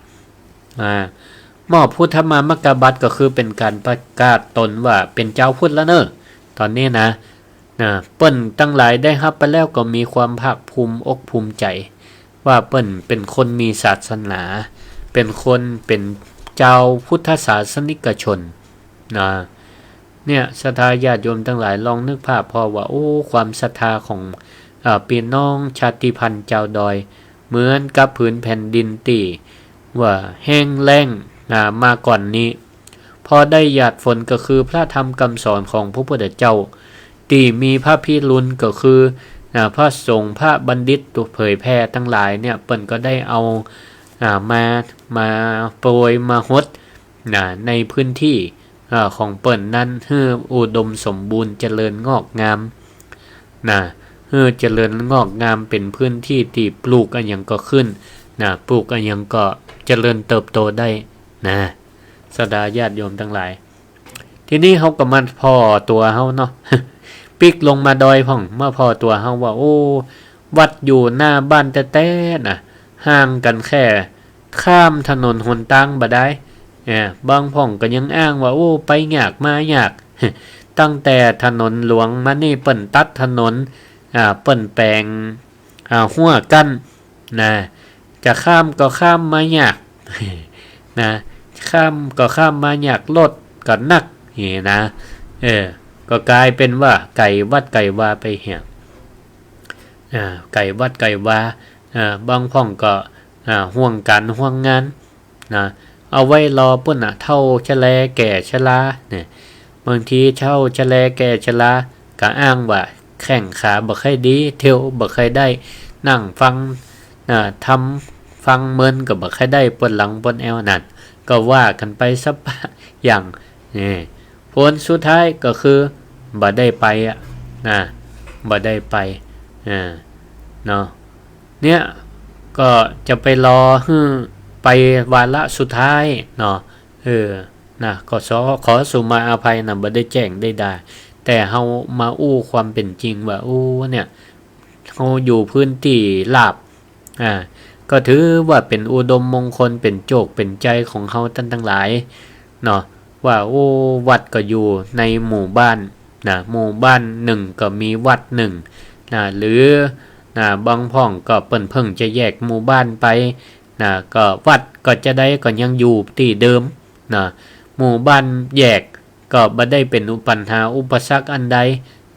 มอบพุทธมามกบัตรก็คือเป็นการประกาศตนว่าเป็นเจ้าพุทธแล้วเนอะตอนนี้เปิ้นตั้งหลายได้รับไปแล้วก็มีความภาคภูมิอกภูมิใจว่าเปิ้นเป็นคนมีศาสนาเป็นคนเป็นเจ้าพุทธศาสนิกชนเนี่ยศรัทธาญาติโยมทั้งหลายลองนึกภาพพอว่าโอ้ความศรัทธาของพี่น้องชาติพันธุ์เจ้าดอยเหมือนกับผืนแผ่นดินตีว่าแห้งแล้งมาก่อนนี้พอได้หยาดฝนก็คือพระธรรมคำสอนของพระพุทธเจ้าตีมีพระพิรุณก็คือพระสงฆ์พระบัณฑิตตัวเผยแพร่ทั้งหลายเนี่ยเปิ้นก็ได้เอามาโปรยมาฮดในพื้นที่ของเปิ้นนั้นให้อุดมสมบูรณ์เจริญงอกงามให้เจริญงอกงามเป็นพื้นที่ที่ปลูกอันยังก็ขึ้นปลูกอันยังก็เจริญเติบโตได้สดาญาติโยมทั้งหลายทีนี้เฮาก็มาพอตัวเฮาเนาะ ปิกลงมาดอยพ่องเมื่อพอตัวเฮาว่าโอ้วัดอยู่หน้าบ้านแต้ๆห่างกันแค่ข้ามถนนหนทางบ่ได้บางพ่องก็ยังอ้างว่าโอ้ไปยากมายาก ตั้งแต่ถนนหลวงมานี่เปิ้นตัดถนนเปิ้นแปลงหัวกั้นจะข้ามก็ข้ามมายาก ข้ามก็ข้ามมายากรถก็นักนี่ก็กลายเป็นว่าไก่วัดไก่วาไปเหี่ยไก่วัดไก่วาบางพ่องก็ห่วงกันห่วงงานเอาไว้รอปุ่นเท่าชะแลแก่ชราเนี่ยบางทีเท่าชะแลแก่ชราก็อ้างว่าแข้งขาบ่ค่อยดีเที่ยวบ่ค่อยได้นั่งฟังทำฟังเมินก็บ่ค่อยได้ปวดหลังปวดแอวนั่นก็ว่ากันไปสักอย่างผลสุดท้ายก็คือบ่ได้ไปบ่ได้ไปเนาะเนี่ยก็จะไปรอไปวาระสุดท้ายเนาะก็ขอสุมาอภัยบ่ได้แจ้งได้ แต่เฮามาอู้ความเป็นจริงว่าโอ้เนี่ยเฮาอยู่พื้นที่ลาบก็ถือว่าเป็นอุดมมงคลเป็นโจกเป็นใจของเฮาท่านทั้งหลายเนาะว่าโอ้วัดก็อยู่ในหมู่บ้านนะหมู่บ้านหนึ่งก็มีวัดหนึ่งนะหรือบางพ่องก็เพิ่งจะแยกหมู่บ้านไปนะก็วัดก็จะได้ก็ยังอยู่ที่เดิมนะหมู่บ้านแยกก็บ่ได้เป็นปัญหาอุปสรรคอันใด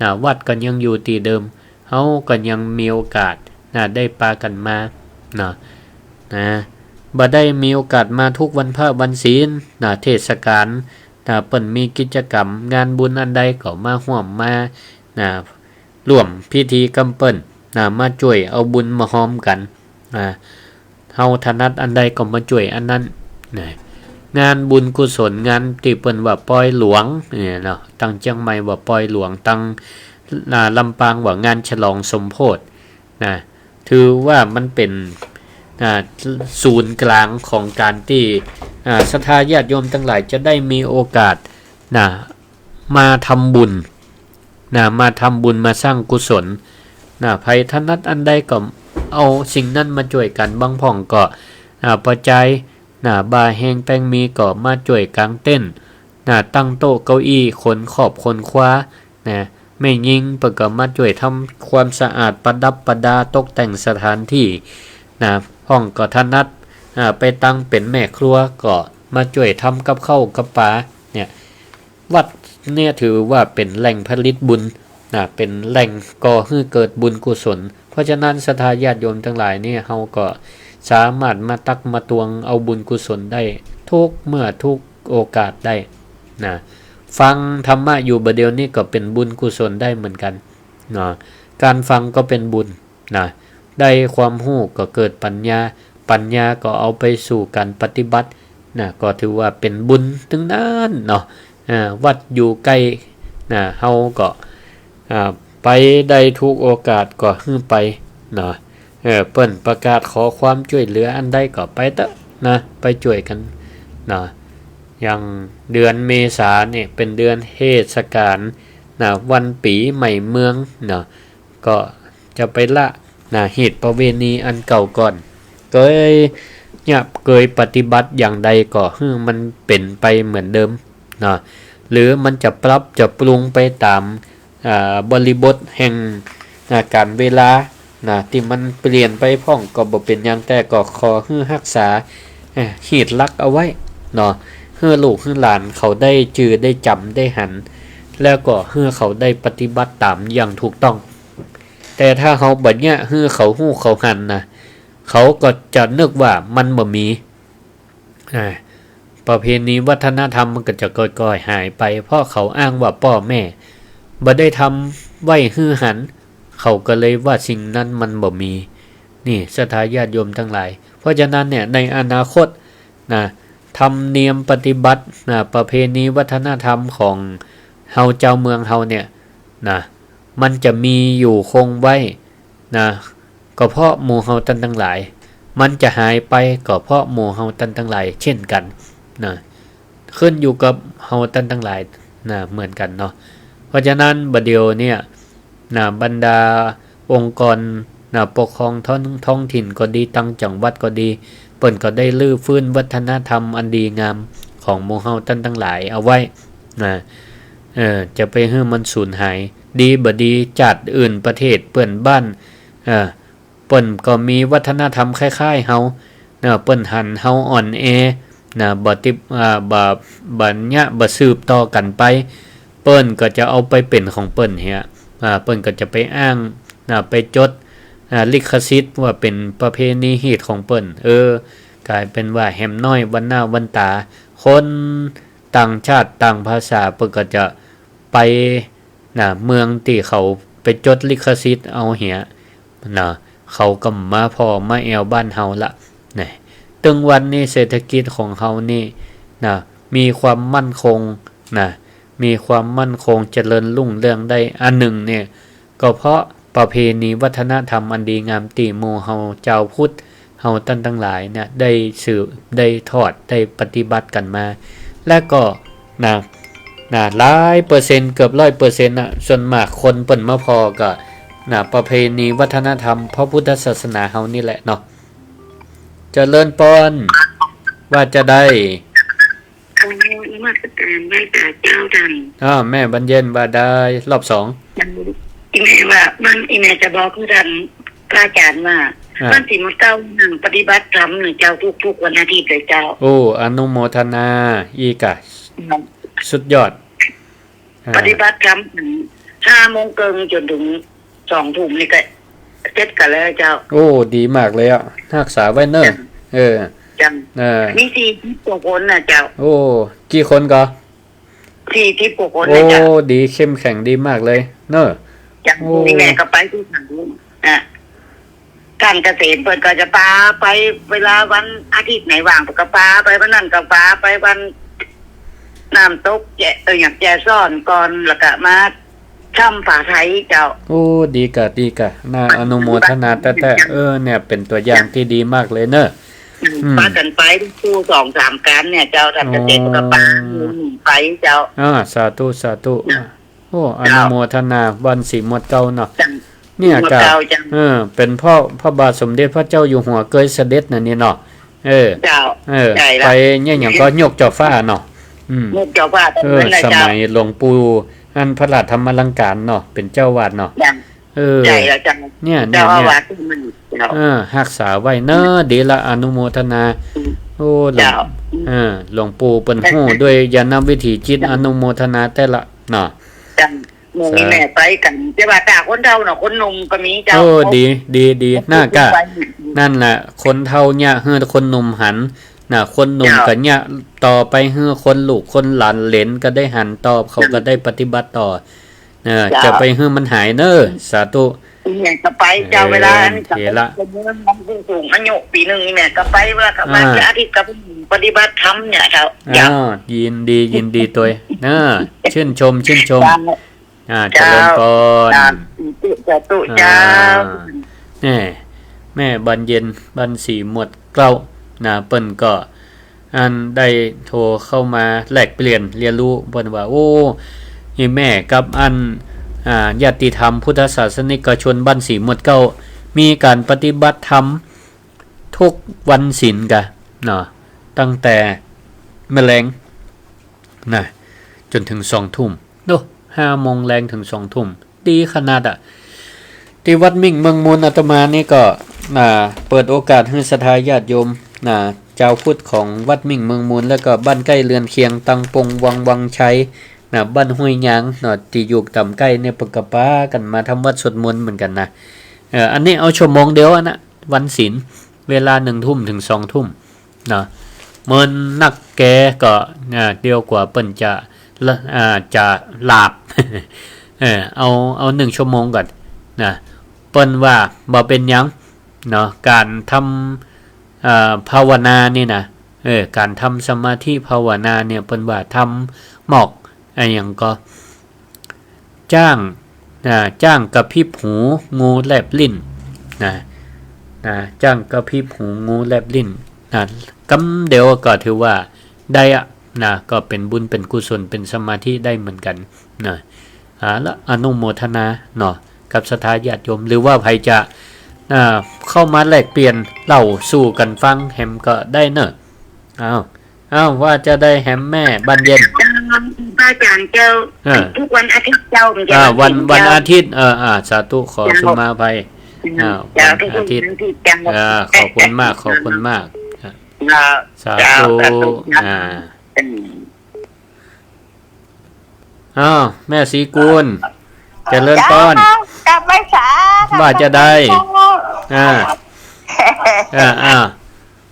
นะวัดก็ยังอยู่ที่เดิมเฮาก็ยังมีโอกาสได้ปากันมานะบ่ได้มีโอกาสมาทุกวันพระวันศีลเทศกาลเปิ้นมีกิจกรรมงานบุญอันใดก็มาร่วมมาร่วมพิธีกรรมเปิ้นมาช่วยเอาบุญมาหอมกันเฮาถนัดอันใดก็มาช่วยอันนั้นงานบุญกุศลงานที่เปิ้นว่าปอยหลวงเนี่ยเนาะตั้งเชียงใหม่ว่าปอยหลวงตั้งลำปางว่างานฉลองสมโภชถือว่ามันเป็นศูนย์กลางของการที่ศรัทธาญาติโยมทั้งหลายจะได้มีโอกาสมาทำบุญมาทำบุญมาสร้างกุศลไผถนัดอันใดก็เอาสิ่งนั้นมาช่วยกันบางพ่องก็ปัจจัยบาแหงแป้งมีก็มาช่วยกลางเต้นตั้งโต๊ะเก้าอี้ขนขอบขนคว้าไม่ยิงเปิดก็มาช่วยทำความสะอาดประดับประดาตกแต่งสถานที่ห้องก็ถนัดไปตั้งเป็นแม่ครัวก็มาช่วยทำกับข้าวกับปลาเนี่ยวัดเนี่ยถือว่าเป็นแหล่งผลิตบุญเป็นแหล่งก่อให้เกิดบุญกุศลเพราะฉะนั้นศรัทธาญาติโยมทั้งหลายเนี่ยเฮาก็สามารถมาตักมาตวงเอาบุญกุศลได้ทุกเมื่อทุกโอกาสได้ฟังธรรมะอยู่ประเดี๋ยวนี้ก็เป็นบุญกุศลได้เหมือนกันการฟังก็เป็นบุญได้ความรู้ก็เกิดปัญญาก็เอาไปสู่การปฏิบัติก็ถือว่าเป็นบุญถึงนั้นเนาะวัดอยู่ใกล้เฮาก็ไปได้ทุกโอกาสก็ฮื้อไปเปิ้นประกาศขอความช่วยเหลืออันใดก็ไปเถอะไปช่วยกันอย่างเดือนเมษาเนี่ยเป็นเดือนเทศกาลวันปีใหม่เมืองก็จะไปละเหตุประเวณีอันเก่าก่อนเคยปฏิบัติอย่างใดก็มันเป็นไปเหมือนเดิมหรือมันจะปรับจะปรุงไปตามบริบทแห่งการเวลาที่มันเปลี่ยนไปพ่องก็บ่เป็นอย่างแต่ก็ขอรักษาเหตุลักษณ์เอาไว้ให้ลูกให้หลานเขาได้จือได้จำได้หันแล้วก็ให้เขาได้ปฏิบัติตามอย่างถูกต้องแต่ถ้าเขาบัดเนี้ยให้เขาฮู้เขาหันเขาก็จะนึกว่ามันบ่มีประเพณีวัฒนธรรมมันก็จะก่อยๆหายไปเพราะเขาอ้างว่าพ่อแม่บ่ได้ทำไว้ให้หันเขาก็เลยว่าสิ่งนั้นมันบ่มีนี่ศรัทธาญาติโยมทั้งหลายเพราะฉะนั้นเนี่ยในอนาคตธรรมเนียมปฏิบัติประเพณีวัฒนธรรมของเฮาเจ้าเมืองเฮาเนี่ยมันจะมีอยู่คงไว้ก็เพราะหมู่เฮาท่านทั้งหลายมันจะหายไปก็เพราะหมู่เฮาท่านทั้งหลายเช่นกันขึ้นอยู่กับเฮาท่านทั้งหลายเหมือนกันเนาะเพราะฉะนั้นบัดเดียวเนี่ยบรรดาองค์กรปกครองท้องถิ่นก็ดีตั้งจังหวัดก็ดีเปิ้นก็ได้ลื้อฟื้นวัฒนธรรมอันดีงามของหมู่เฮาท่านทั้งหลายเอาไว้จะไปให้มันสูญหายดีบ่ดีจัดอื่นประเทศเปิ้นบ้านเปิ้นก็มีวัฒนธรรมคล้ายๆเฮาเปิ้นหันเฮาอ่อนแอบ่ติบ่ญะบ่สืบต่อกันไปเปิ้นก็จะเอาไปเป็นของเปิ้นเฮียเปิ้นก็จะไปอ้างไปจดลิขสิทธิ์ว่าเป็นประเพณีฮีตของเปิ้นกลายเป็นว่าแหมน้อยวันหน้าวันตาคนต่างชาติต่างภาษาเปิ้นก็จะไปเมืองที่เขาไปจดลิขสิทธิ์เอาเหียเขาก็มาพอมาแอวบ้านเฮาละตึงวันนี้เศรษฐกิจของเฮานี่มีความมั่นคงมีความมั่นคงเจริญรุ่งเรืองได้อันหนึ่งเนี่ยก็เพราะประเพณีวัฒนธรรมอันดีงามที่หมู่เฮาเจ้าพุทธเฮาท่านทั้งหลายเนี่ยได้สืบได้ทอดได้ปฏิบัติกันมาและก็ หลายเปอร์เซ็นต์เกือบ100%น่ะส่วนมากคนเปิ้นมาพอก็ประเพณีวัฒนธรรมพระพุทธศาสนาเฮานี่แหละเนาะเจริญปอนว่าจะได้นมัสการไหว้ตาเจ้าดันแม่บรรเย็นว่าได้รอบ2อีแม่ว่ามันอีแม่จะบอกคือดันพระอาจารย์ว่ามันสิมาเก้าหนึ่งปฏิบัติธรรมหนึ่งเจ้าทุกวันอาทิตย์เลยเจ้าโอ้อนุโมทนาอีกะสุดยอดปฏิบัติธรรมถึง5 โมงเกินจนถึง2 ทุ่มนี่ก็เจ็ดกันแล้วเจ้าโอ้ดีมากเลยอ่ะรักษาไว้เนอะจังมี40 กว่าคนน่ะเจ้าโอ้กี่คนก็40 กว่าคนนะเจ้าโอ้ดีเข้มแข็งดีมากเลยเนอะจังนี่แม่ก็ไปทุกครั้งการเกษตรเปิดก็จะปาไปเวลาวันอาทิตย์ไหนว่างก็ปาไปวันนั้นก็ปาไปวันน้ำตกอย่างแจซ่อนก่อนแล้วก็มาช่ำฝาไทยเจ้าโอ้ดีกะน่าอนุโมทนาแต่เนี่ยเป็นตัวอย่างที่ดีมากเลยเนอะปากันไปคู่2-3การเนี่ยเจ้าทำเกษตรก็ปาไปเจ้าสาธุโอ้อนุโมทนาวันสีมดเก่าเนาะเนี่ยก็เป็นพ่อบาทสมเด็จพระเจ้าอยู่หัวเคยเสด็จน่ะนี่เนาะเจ้าไปเนี่ยอย่างก็ยกจอฟ้าเนาะยกจอฟ้าสมัยหลวงปู่อันพระราชธรรมอลังการเนาะเป็นเจ้าวาดเนาะใช่แล้วจังเนี่ยรักษาไว้เนอะดีละอนุโมทนาโอ้หลวงปู่เปิ้นฮู้ด้วยญาณวิถีจิตอนุโมทนาแต่ละเนาะจังมีแม่ไปกันแต่ว่าตาคนเฒ่าเนาะคนหนุ่มก็มีเจ้าโอ้ดีน่ากะนั่นแหละคนเฒ่าเนี่ยเฮือคนหนุ่มหันคนหนุ่มก็เนี่ยต่อไปเฮือคนลูกคนหลานเหลนก็ได้หันต่อเขาก็ได้ปฏิบัติต่อจะไปเฮือมันหายเน้อสาธุแม่ก็ไปเจ้าเวลานี้ก็เป็นสูงอายุปีนึงแม่ก็ไปเวลาก็มาอาทิตย์ก็ปฏิบัติธรรมเนี่ยเจ้ายินดีตัวชื่นชมเจริญพรเจ้าแม่บรรเย็นบรรสีหมดเกล้าเปิ้นก็อันได้โทรเข้ามาแลกเปลี่ยนเรียนรู้เปิ้นว่าโอ้ยแม่กับอันญาติธรรมพุทธศาสนิกชนบ้านสีหมดเก้ามีการปฏิบัติธรรมทุกวันศีลกะตั้งแต่แมลงจนถึง2 ทุ่ม5 โมงแรงถึง2 ทุ่มดีขนาดที่วัดมิ่งเมืองมูลอาตมานี่ก็เปิดโอกาสให้ศรัทธาญาติโยมเจ้าพุทธของวัดมิ่งเมืองมูลแล้วก็บ้านใกล้เรือนเคียงตังปงวังชัยบ้านห้วยยางที่อยู่ต่ำใกล้เนี่ยปกป้ากันมาทำวัดสวดมนต์เหมือนกันนะอันนี้เอาชั่วโมงเดียวนะวันศีลเวลา1 ทุ่มถึง2 ทุ่มเมินนักแกก็เดียวกว่าเปิ้นจะหลาบเอา1 ชั่วโมงก่อนเปิ้นว่าบ่เป็นหยังการทำภาวนานี่นะการทำสมาธิภาวนาเนี่ยเปิ้นว่าทำหมอกอย่างก็จ้างกระพริบหูงูแลบลิ้นจ้างกระพริบหูงูแลบลิ้นกำเดียวก็ถือว่าได้ก็เป็นบุญเป็นกุศลเป็นสมาธิได้เหมือนกันแล้วอนุโมทนากับศรัทธาญาติโยมหรือว่าใครจะเข้ามาแลกเปลี่ยนเล่าสู่กันฟังแฮมก็ได้เนอะว่าจะได้แฮมแม่บรรเย็นพระอาจารย์เจ้าทุกวันอาทิตย์เจ้าวันอาทิตย์สาธุขอสุมาภัยวันอาทิตย์ขอบคุณมากสาธุแม่ศรีกุลเจริญพรว่าจะได้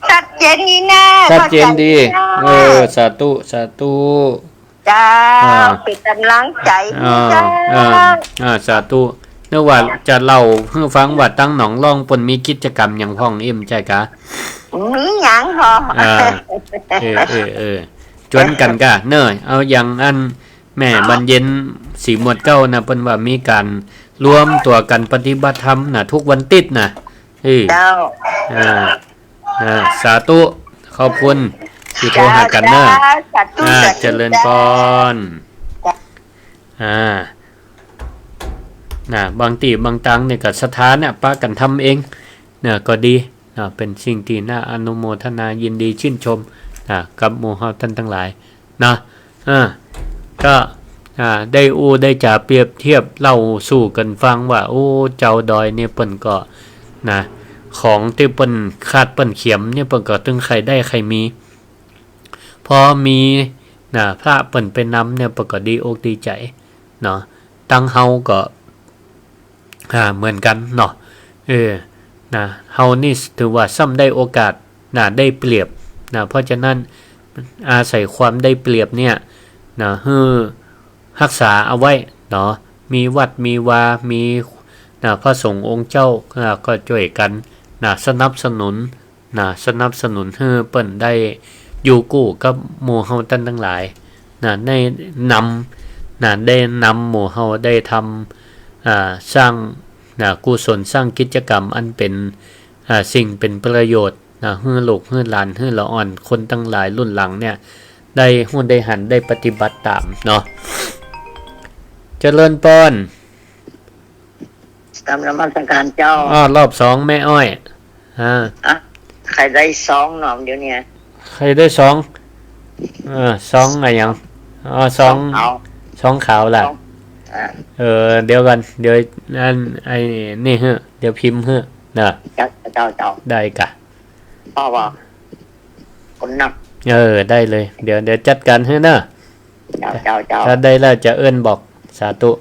ชัดเจนนี่นะชัดเจนดีสาธุจ้าเป็นกำลังใจจ้าสาธุเนื่อว่าจะเล่าให้ฟังว่าตั้งหนองล่องปนมีกิจกรรมอย่างพ้องอิ่มใจกะมีอย่างพอจวนกันกะเนยเอาอย่างอันแม่บรรเย็นสีหมวดเก้าเปิ้นว่ามีการรวมตัวกันปฏิบัติธรรมทุกวันติดเจ้าสาธุขอบคุณที่โทรหากันเจริญพร บางตีบางตังเนี่ยก็ศรัทธาเนี่ยป้ากันทำเองก็ดีเป็นสิ่งที่น่าอนุโมทนายินดีชื่นชมกับหมู่เฮาท่านทั้งหลายก็ได้ได้จ่าเปรียบเทียบเล่าสู่กันฟังว่าเจ้าดอยเนี่ยเปิ้นก็ของที่เปิ้นคาดเปิ้นเขียมเนี่ยเปิ้นก็ตึงใครได้ใครมีพอมีพระเปิ้นไปนำเนี่ยเปิ้นก็ดีอกดีใจเนาะตั้งเฮาก็เหมือนกันเนาะเฮานี่ถือว่าซ้ำได้โอกาสได้เปรียบเพราะฉะนั้นอาศัยความได้เปรียบเนี่ยรักษาเอาไว้เนาะมีวัดมีวามีพระสงฆ์องค์เจ้าก็ช่วยกันสนับสนุนให้เปิ้นได้อยู่กู้กับหมู่เฮาท่านทั้งหลายได้นำหมู่เฮาได้ทำสร้างกุศลสร้างกิจกรรมอันเป็นสิ่งเป็นประโยชน์ให้ลูกให้หลานให้ละอ่อนคนทั้งหลายรุ่นหลังเนี่ยได้หุ้นได้หันได้ปฏิบัติตามเนาะเจริญปอนตามนมัสการเจ้ารอบ2แม่อ้อยใครได้2หนอมเดี๋ยวนี้ใครได้2อะไรยัง2ขาวล่ะเดี๋ยวกันเดี๋ยวไอ้นี่เดี๋ยวพิมพ์เจ้าได้กะพ่อบอกคนนักได้เลยเดี๋ยวจัดการให้เเจ้าถ้าได้แล้วจะเอิ้นบอกสาธุ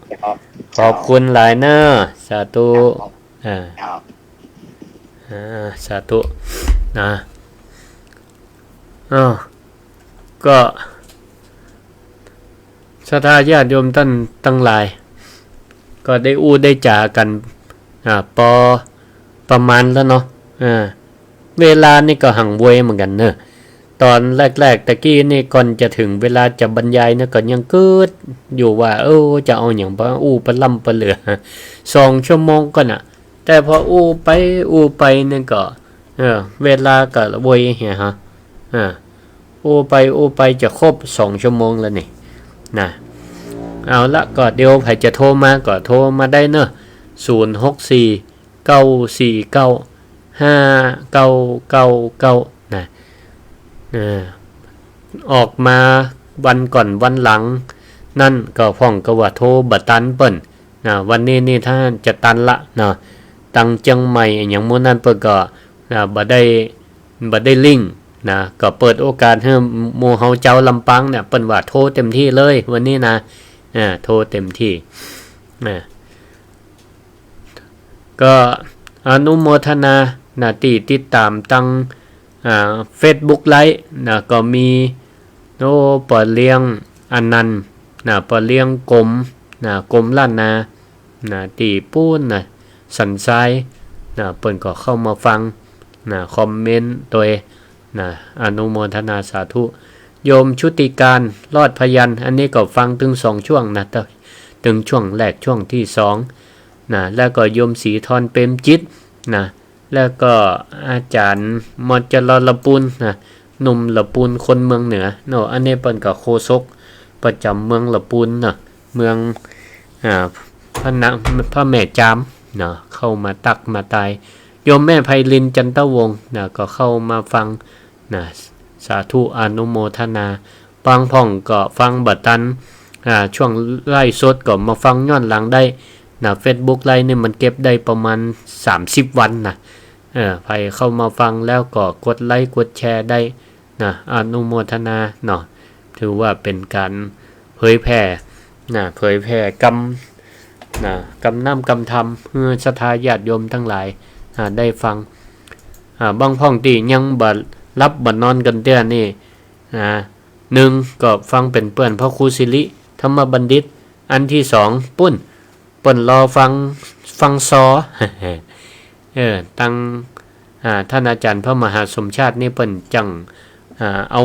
ขอบคุณหลายสาธุสาธุก็ศรัทธาญาติโยมท่านทั้งหลายก็ได้ได้จ่ากันประมาณแล้วเนาะเวลานี่ก็หังเวยเหมือนกันเนอะตอนแรกๆตะกี้นี่ก่อนจะถึงเวลาจะบรรยายเนี่ยก็ยังเกิดอยู่ว่าจะเอาอย่างปะล่ำปะเหลือ2 ชั่วโมงก็น่ะแต่พอไปเนี่ยก็เวลาก็เวยเหี้ยฮะไปจะครบ2 ชั่วโมงแล้วนี่เอาละก็เดี๋ยวใครจะโทรมาก็โทรมาได้เนอะ064-949-5999ออกมาวันก่อนวันหลังนั่นก็พ่องก็ว่าโทรบัตันเปิ้นวันนี้นี่ถ้าจะตันละตังเชียงใหม่อย่างมื้อนั้นเปิ้นก็บ่ได้ลิงก์ก็เปิดโอกาสให้หมู่เฮาเจ้าลำปางเนี่ยเปิ้นว่าโทรเต็มที่เลยวันนี้โทรเต็มที่ก็อนุโมทนาติดตามตั้งFacebook ไลฟ์ก็มีปอเลี้ยงอันนั้นปอเลี้ยงกลมล้านนาตีปูนสันทรายเปิ้นก็เข้ามาฟังคอมเมนต์โดยอนุโมทนาสาธุโยมชุติการรอดพยัญอันนี้ก็ฟังถึง2 ช่วงถึงช่วงแรกช่วงที่2แล้วก็โยมศรีธรเปรมจิตแล้วก็อาจารย์มจรละปูนหนุ่มละปูนคนเมืองเหนืออันนี้เปิ้นก็โฆษกประจำเมืองละปูนเมืองพระแม่จามเข้ามาตักมาตายโยมแม่ไพลินจันทวงศ์ก็เข้ามาฟังสาธุอนุโมทนาบางพ่องก็ฟังบัดตันช่วงไล่สดก็มาฟังย้อนหลังได้Facebook ไลฟ์นี่มันเก็บได้ประมาณ30 วันใครเข้ามาฟังแล้วก็กดไลค์กดแชร์ได้อนุโมทนาถือว่าเป็นการเผยแพร่กรรมน้ำกรรมธรรมเพื่อศรัทธาญาติโยมทั้งหลายได้ฟังบางพ่องที่ยังรับบัดนอนกันเตี้ยนี่1ก็ฟังเป็นเปื้อนพระครูสิริธรรมบัณฑิตอันที่2ปุ้นรอฟังซอตั้งท่านอาจารย์พระมหาสมชาตินี่เปิ้นจังเอา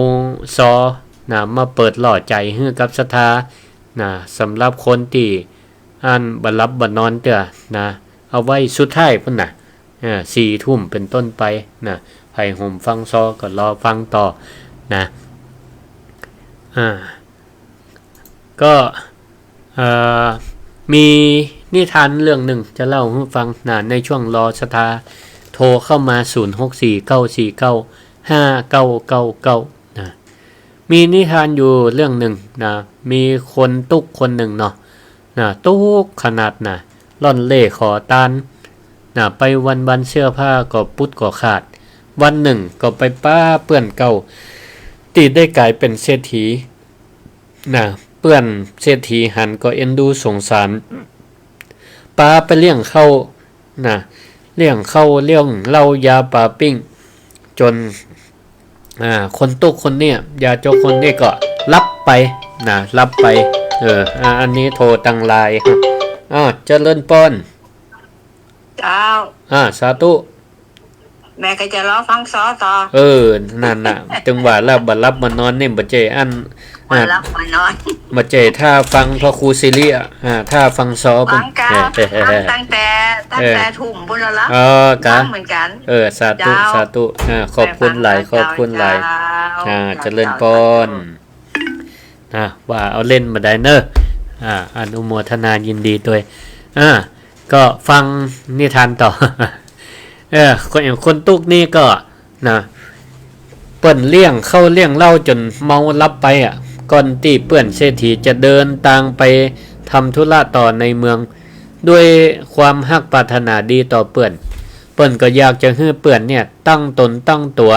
ซอมาเปิดหล่อใจให้กับศรัทธาสำหรับคนที่บัดรับบัดนอนเตี้ยเอาไว้สุดท้ายพุ่น4 ทุ่มเป็นต้นไปไผห่มฟังซอก็รอฟังต่อก็ มีนิทานเรื่องหนึ่งจะเล่าให้ฟังในช่วงรอสถาโทรเข้ามา0649495999นะมีนิทานอยู่เรื่องหนึ่งนะมีคนตุกคนหนึ่งเนาะตุกขนาดล่อนเล่ขอตานไปวันเสื้อผ้าก็ปุดก็ขาดวันหนึ่งก็ไปป้าเปื้อนเก่าตีได้กลายเป็นเศรษฐีเปื้อนเศรษฐีหันก็เอ็นดูสงสารป้าไปเลี้ยงเข้าเลี้ยงเหล้ายาปลาปิ้งจนคนตุกคนเนี่ยยาโจกคนนี้ก็รับไปรับไปอันนี้โทรตังไลน์เจริญป้อนเจ้าสาธุแม่ก็จะรอฟังซอต่อนั่นจังหวะแล้วบัดรับมานอนนี่บ่เจอันมารับมานอนบ่เจถ้าฟังพระครูซิริถ้าฟังซอฟังกาตั้งแต่ทุ่มบุญละเหมือนกันสาธุขอบคุณหลายเจริญพรว่าเอาเล่นมาได้เนอะอนุโมทนายินดีด้วยก็ฟังนิทานต่อคนตุกนี่ก็เปิ้นเลี้ยงเหล้าจนเมารับไปก่อนที่เปื้อนเศรษฐีจะเดินทางไปทำธุระต่อในเมืองด้วยความฮักปรารถนาดีต่อเปื้อนก็อยากจะให้เปื้อนเนี่ยตั้งตนตั้งตัว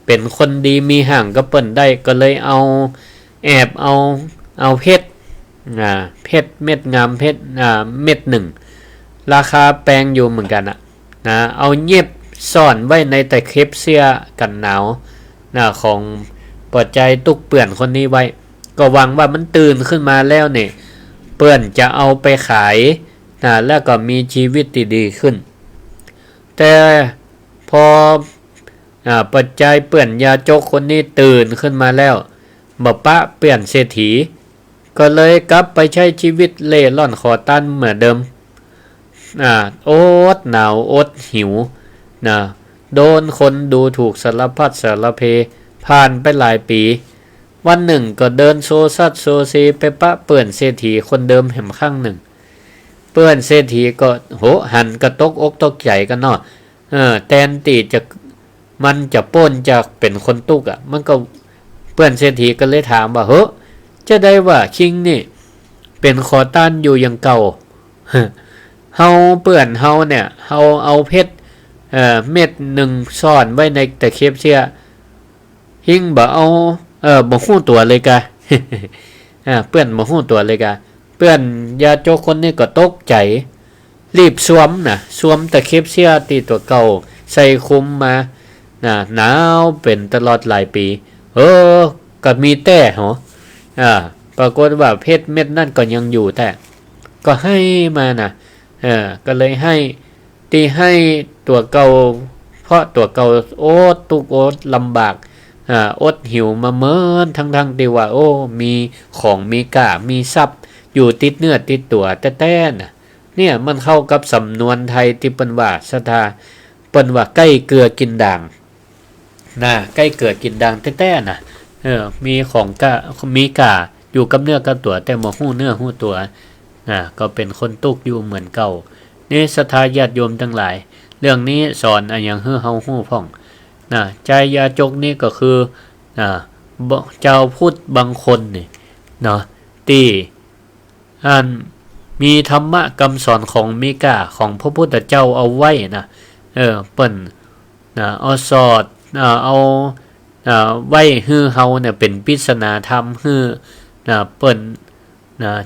เป็นคนดีมีห่างก็เปิ้นได้ก็เลยเอาเพชรเม็ดงามเพชรเม็ดหนึ่งราคาแพงอยู่เหมือนกันเอาเย็บซ่อนไว้ในแต่เคปเสื้อกันหนาวของปัจจัยตุกเปื่อนคนนี้ไว้ก็หวังว่ามันตื่นขึ้นมาแล้วเนี่ยเปื่อนจะเอาไปขายแล้วก็มีชีวิตดีขึ้นแต่พอปัจจัยเปื่อนยาโจกคนนี้ตื่นขึ้นมาแล้วบ่ปะเปลี่ยนเศรษฐีก็เลยกลับไปใช้ชีวิตเล่ร่อนขอตันเหมือนเดิมอดหนาวอดหิวโดนคนดูถูกสารพัดสารเพผ่านไปหลายปีวันหนึ่งก็เดินโซซัดโซเซไปปะเปื่อนเศรษฐีคนเดิมแห่งข้างหนึ่งเปื่อนเศรษฐีก็หันกระตกอกตกใจกันเนาะแทนที่มันจะป้นจากเป็นคนตุกมันก็เปื่อนเศรษฐีก็เลยถามว่าจะได้ว่าคิงนี่เป็นขอต้านอยู่อย่างเก่าเฮาเปื่อนเฮาเนี่ยเฮาเอาเพชรเม็ดหนึ่งซ่อนไว้ในตะเข็บเสียหิงบ่เอาบ่ฮู้ตัวเลยกะ เปื่อนบ่ฮู้ตัวเลยกะเปื่อนยาโจกคนนี้ก็ตกใจรีบสวมตะเข็บเสียตีตัวเก่าใส่คุมมาหนาวเป็นตลอดหลายปีก็มีแต่ปรากฏว่าเพชรเม็ดนั่นก็ยังอยู่แต่ก็ให้มาก็เลยให้ตัวเก่าเพราะตัวเก่าตุกลำบากอดหิวมาเมินทั้งที่ว่ามีของมีกะมีทรัพย์อยู่ติดเนื้อติดตัวแต่เนี่ยมันเข้ากับสำนวนไทยที่เปิ้นว่าศรัทธาเปิ้นว่าใกล้เกลือกินด่างใกล้เกลือกินด่างแต่มีของกะมีกะอยู่กับเนื้อกับตัวแต่บ่ฮู้เนื้อฮู้ตัวก็เป็นคนตุกอยู่เหมือนเก่านี่ศรัทธาญาติโยมทั้งหลายเรื่องนี้สอนอย่างเฮาฮู้พ่องใจยาจกนี่ก็คือเจ้าพูดบางคนนี่ที่มีธรรมะคำสอนของมีกาของพระพุทธเจ้าเอาไว้เปิ้นเอาสอดเอาไว้ฮื้อเฮาเนี่ยเป็นปริศนาธรรมฮื้อเปิ้น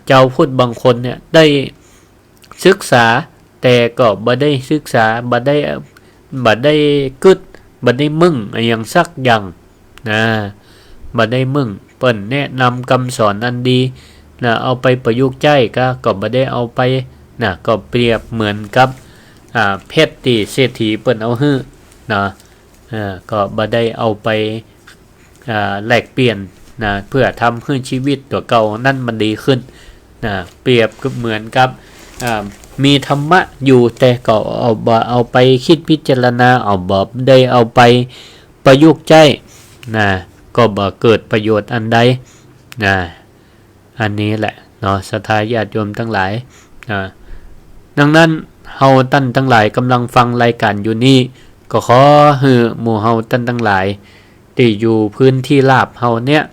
เจ้าพูดบางคนเนี่ยได้ศึกษาแต่ก็บ่ได้ศึกษาบ่ได้กึดบ่ได้มึงอย่างสักอย่างบ่ได้มึงเปิ้นแนะนำคำสอนอันดีเอาไปประยุกต์ใช้ก็บ่ได้เอาไปก็เปรียบเหมือนกับเพชรที่เศรษฐีเปิ้นเอาฮื้อก็บ่ได้เอาไปแลกเปลี่ยนเพื่อทำให้ชีวิตตัวเก่านั่นมันดีขึ้นเปรียบก็เหมือนกับมีธรรมะอยู่แต่ก็เอาไปคิดพิจารณาบ่ได้เอาไปประยุกต์ใช้ก็บ่เกิดประโยชน์อันใดอันนี้แหละ เนาะศรัทธาญาติโยมทั้งหลายดังนั้นเฮาท่านทั้งหลายกำลังฟังรายการอยู่นี่ก็ขอให้หมู่เฮาท่านทั้งหลายที่อยู่พื้นที่ราบเฮาเนี่ย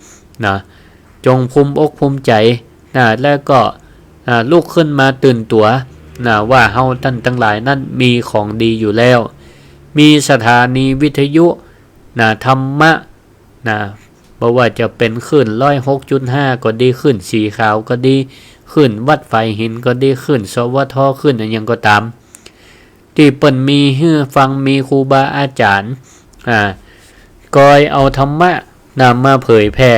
นะจงภูมิอกภูมิใจนะแล้วก็ลุกขึ้นมาตื่นตัวนะว่าเฮาท่านทั้งหลายนั้นมีของดีอยู่แล้วมีสถานีวิทยุนะธรรมะนะบ่ว่าจะเป็นคลื่น 106.5 ก็ดีคลื่นสีขาวก็ดีคลื่นวัดไฟหินก็ดีคลื่นสวทคลื่นอันยังก็ตามที่เปิ้นมีให้ฟังมีครูบาอาจารย์กอยเอาธรรมะนะมาเผยแพร่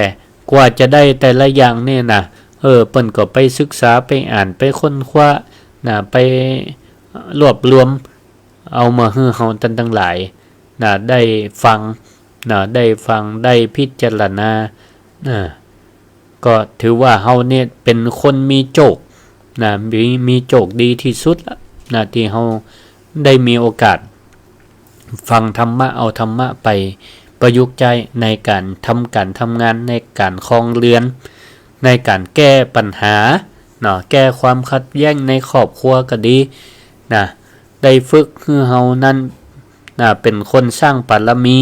กว่าจะได้แต่ละอย่างเนี่ยนะเปิ้นก็ไปศึกษาไปอ่านไปค้นคว้านะไปรวบรวมเอามาให้เฮาทั้งหลายนะได้ฟังนะได้พิจารณาก็ถือว่าเฮาเนี่ยเป็นคนมีโชคนะมีโชคดีที่สุดนะที่เฮาได้มีโอกาสฟังธรรมะเอาธรรมะไปประยุกต์ใช้ในการทำงานในการครองเรือนในการแก้ปัญหาเนาะแก้ความขัดแย้งในครอบครัวก็ดีนะได้ฝึกให้เฮานั้นนะเป็นคนสร้างบารมี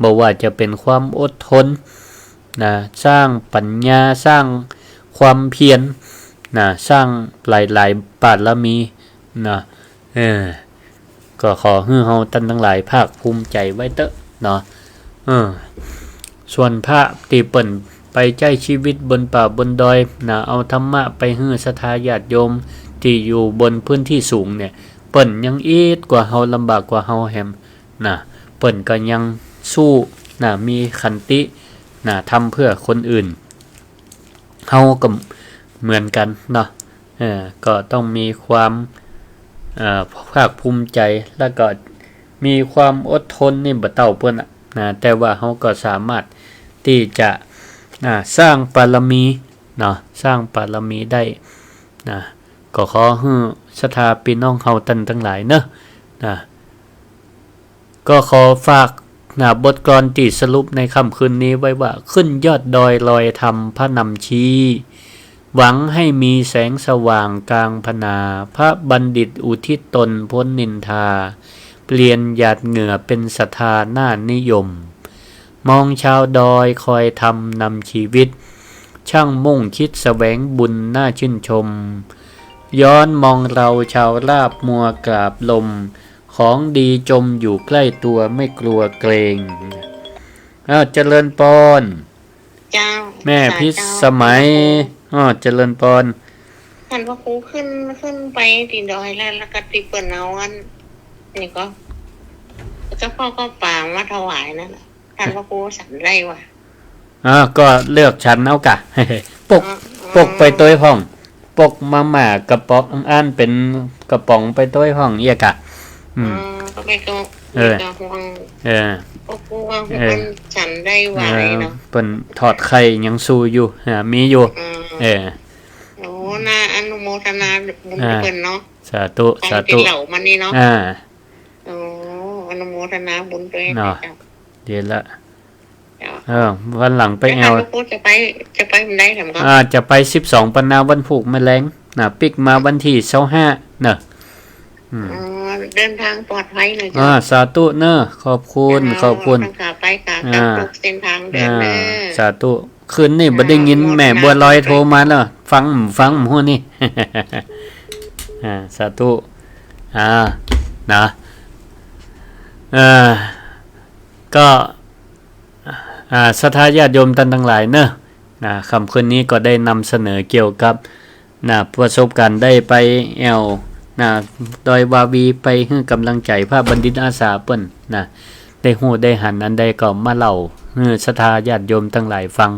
บ่ว่าจะเป็นความอดทนนะสร้างปัญญาสร้างความเพียรนะสร้างหลายๆบารมีนะก็ขอให้เฮาท่านทั้งหลายภาคภูมิใจไว้เถอะเนาะส่วนพระที่เปิ้นไปใช้ชีวิตบนป่าบนดอยนะเอาธรรมะไปให้ศรัทธาญาติโยมที่อยู่บนพื้นที่สูงเนี่ยเปิ้นยังอีดกว่าเฮาลำบากกว่าเฮาแฮมนะเปิ้นก็ยังสู้นะมีขันตินะทำเพื่อคนอื่นเฮาก็เหมือนกันเนาะก็ต้องมีความภาคภูมิใจแล้วก็มีความอดทนนี่บ่เต่าเพิ่นนะแต่ว่าเฮาก็สามารถที่จะสร้างบารมีเนาะสร้างบารมีได้นะก็ขอให้ศรัทธาพี่น้องเฮาท่านทั้งหลายเนาะนะก็ขอฝากบทกลอนที่สรุปในค่ำคืนนี้ไว้ว่าขึ้นยอดดอยลอยธรรมพระนำชี้หวังให้มีแสงสว่างกลางพนาพระบัณฑิตอุทิศตนพ้นนินทาเปลี่ยนหยาดเหงื่อเป็นศรัทธาน่านิยมมองชาวดอยคอยทำนำชีวิตช่างมุ่งคิดแสวงบุญน่าชื่นชมย้อนมองเราชาวราบมัวกราบลมของดีจมอยู่ใกล้ตัวไม่กลัวเกรงเจริญปอนเจ้าแม่พิสมัยเจริญปอนท่านพระครูขึ้นไปตีดอยแล้วก็ตีเปิ่นเอาอันนี่ก็เจ้าพ่อก็ป่ามาถวายนั่นแหละท่านพระครูสั่นไร่ว่ะก็เลือกฉันเอากะ ปกไปตัวห้องปกมาหมากระป๋องอันเป็นกระป๋องไปตัวห้องเอียกะก็ไม่ก็ห่วงพระครูว่ามันฉันได้ไหวเนาะเป็นถอดไข่ยังสู้อยู่มีอยู่โอ้น่าอนุโมทนาบุญเพิ่นเนาะสาธุสาธุเหล่ามันนี่เนาะโอ้อนุโมทนาบุญด้วยเนาะเดี๋ยวละวันหลังไปเอาจะไปมันได้ถามก็จะไป12 ปันนาวันผูกแมลงปิกมาวันที่25เนอะเดินทางปลอดภัยเลยจ้ะสาธุเนอะขอบคุณไปกับเส้นทางเดินเนอะสาธุคืนนี่บ่ได้ยินแม่บัวลอยโทรมาแล้วฟังหัวนี่สาธุนะก็ศรัทธาญาติโยมท่านทั้งหลายเนอะค่ำคืนนี้ก็ได้นำเสนอเกี่ยวกับประสบการณ์ได้ไปดอยวาวีไปให้กำลังใจพระบัณฑิตอาสาเปิ้นได้ฮู้ได้หันอันใดก็มาเล่าให้ศรัทธาญาติโยมทั้งหลายฟัง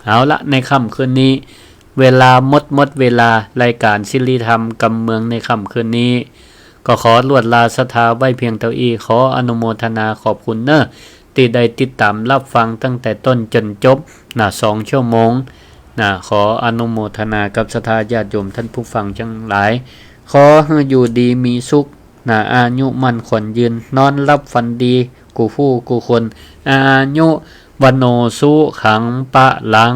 เอาละในค่ำคืนนี้เวลาหมดเวลารายการศิริธรรมกำเมืองในค่ำคืนนี้ก็ขอลวดลาศรัทธาไว้เพียงเท่านี้ขออนุโมทนาขอบคุณเนอะที่ได้ติดตามรับฟังตั้งแต่ต้นจนจบ2 ชั่วโมงขออนุโมทนากับศรัทธาญาติโยมท่านผู้ฟังทั้งหลายขอให้อยู่ดีมีสุขอายุมั่นขวัญยืนนอนรับฝันดีกูผู้กูคนอายุวันโนสุขังปะลัง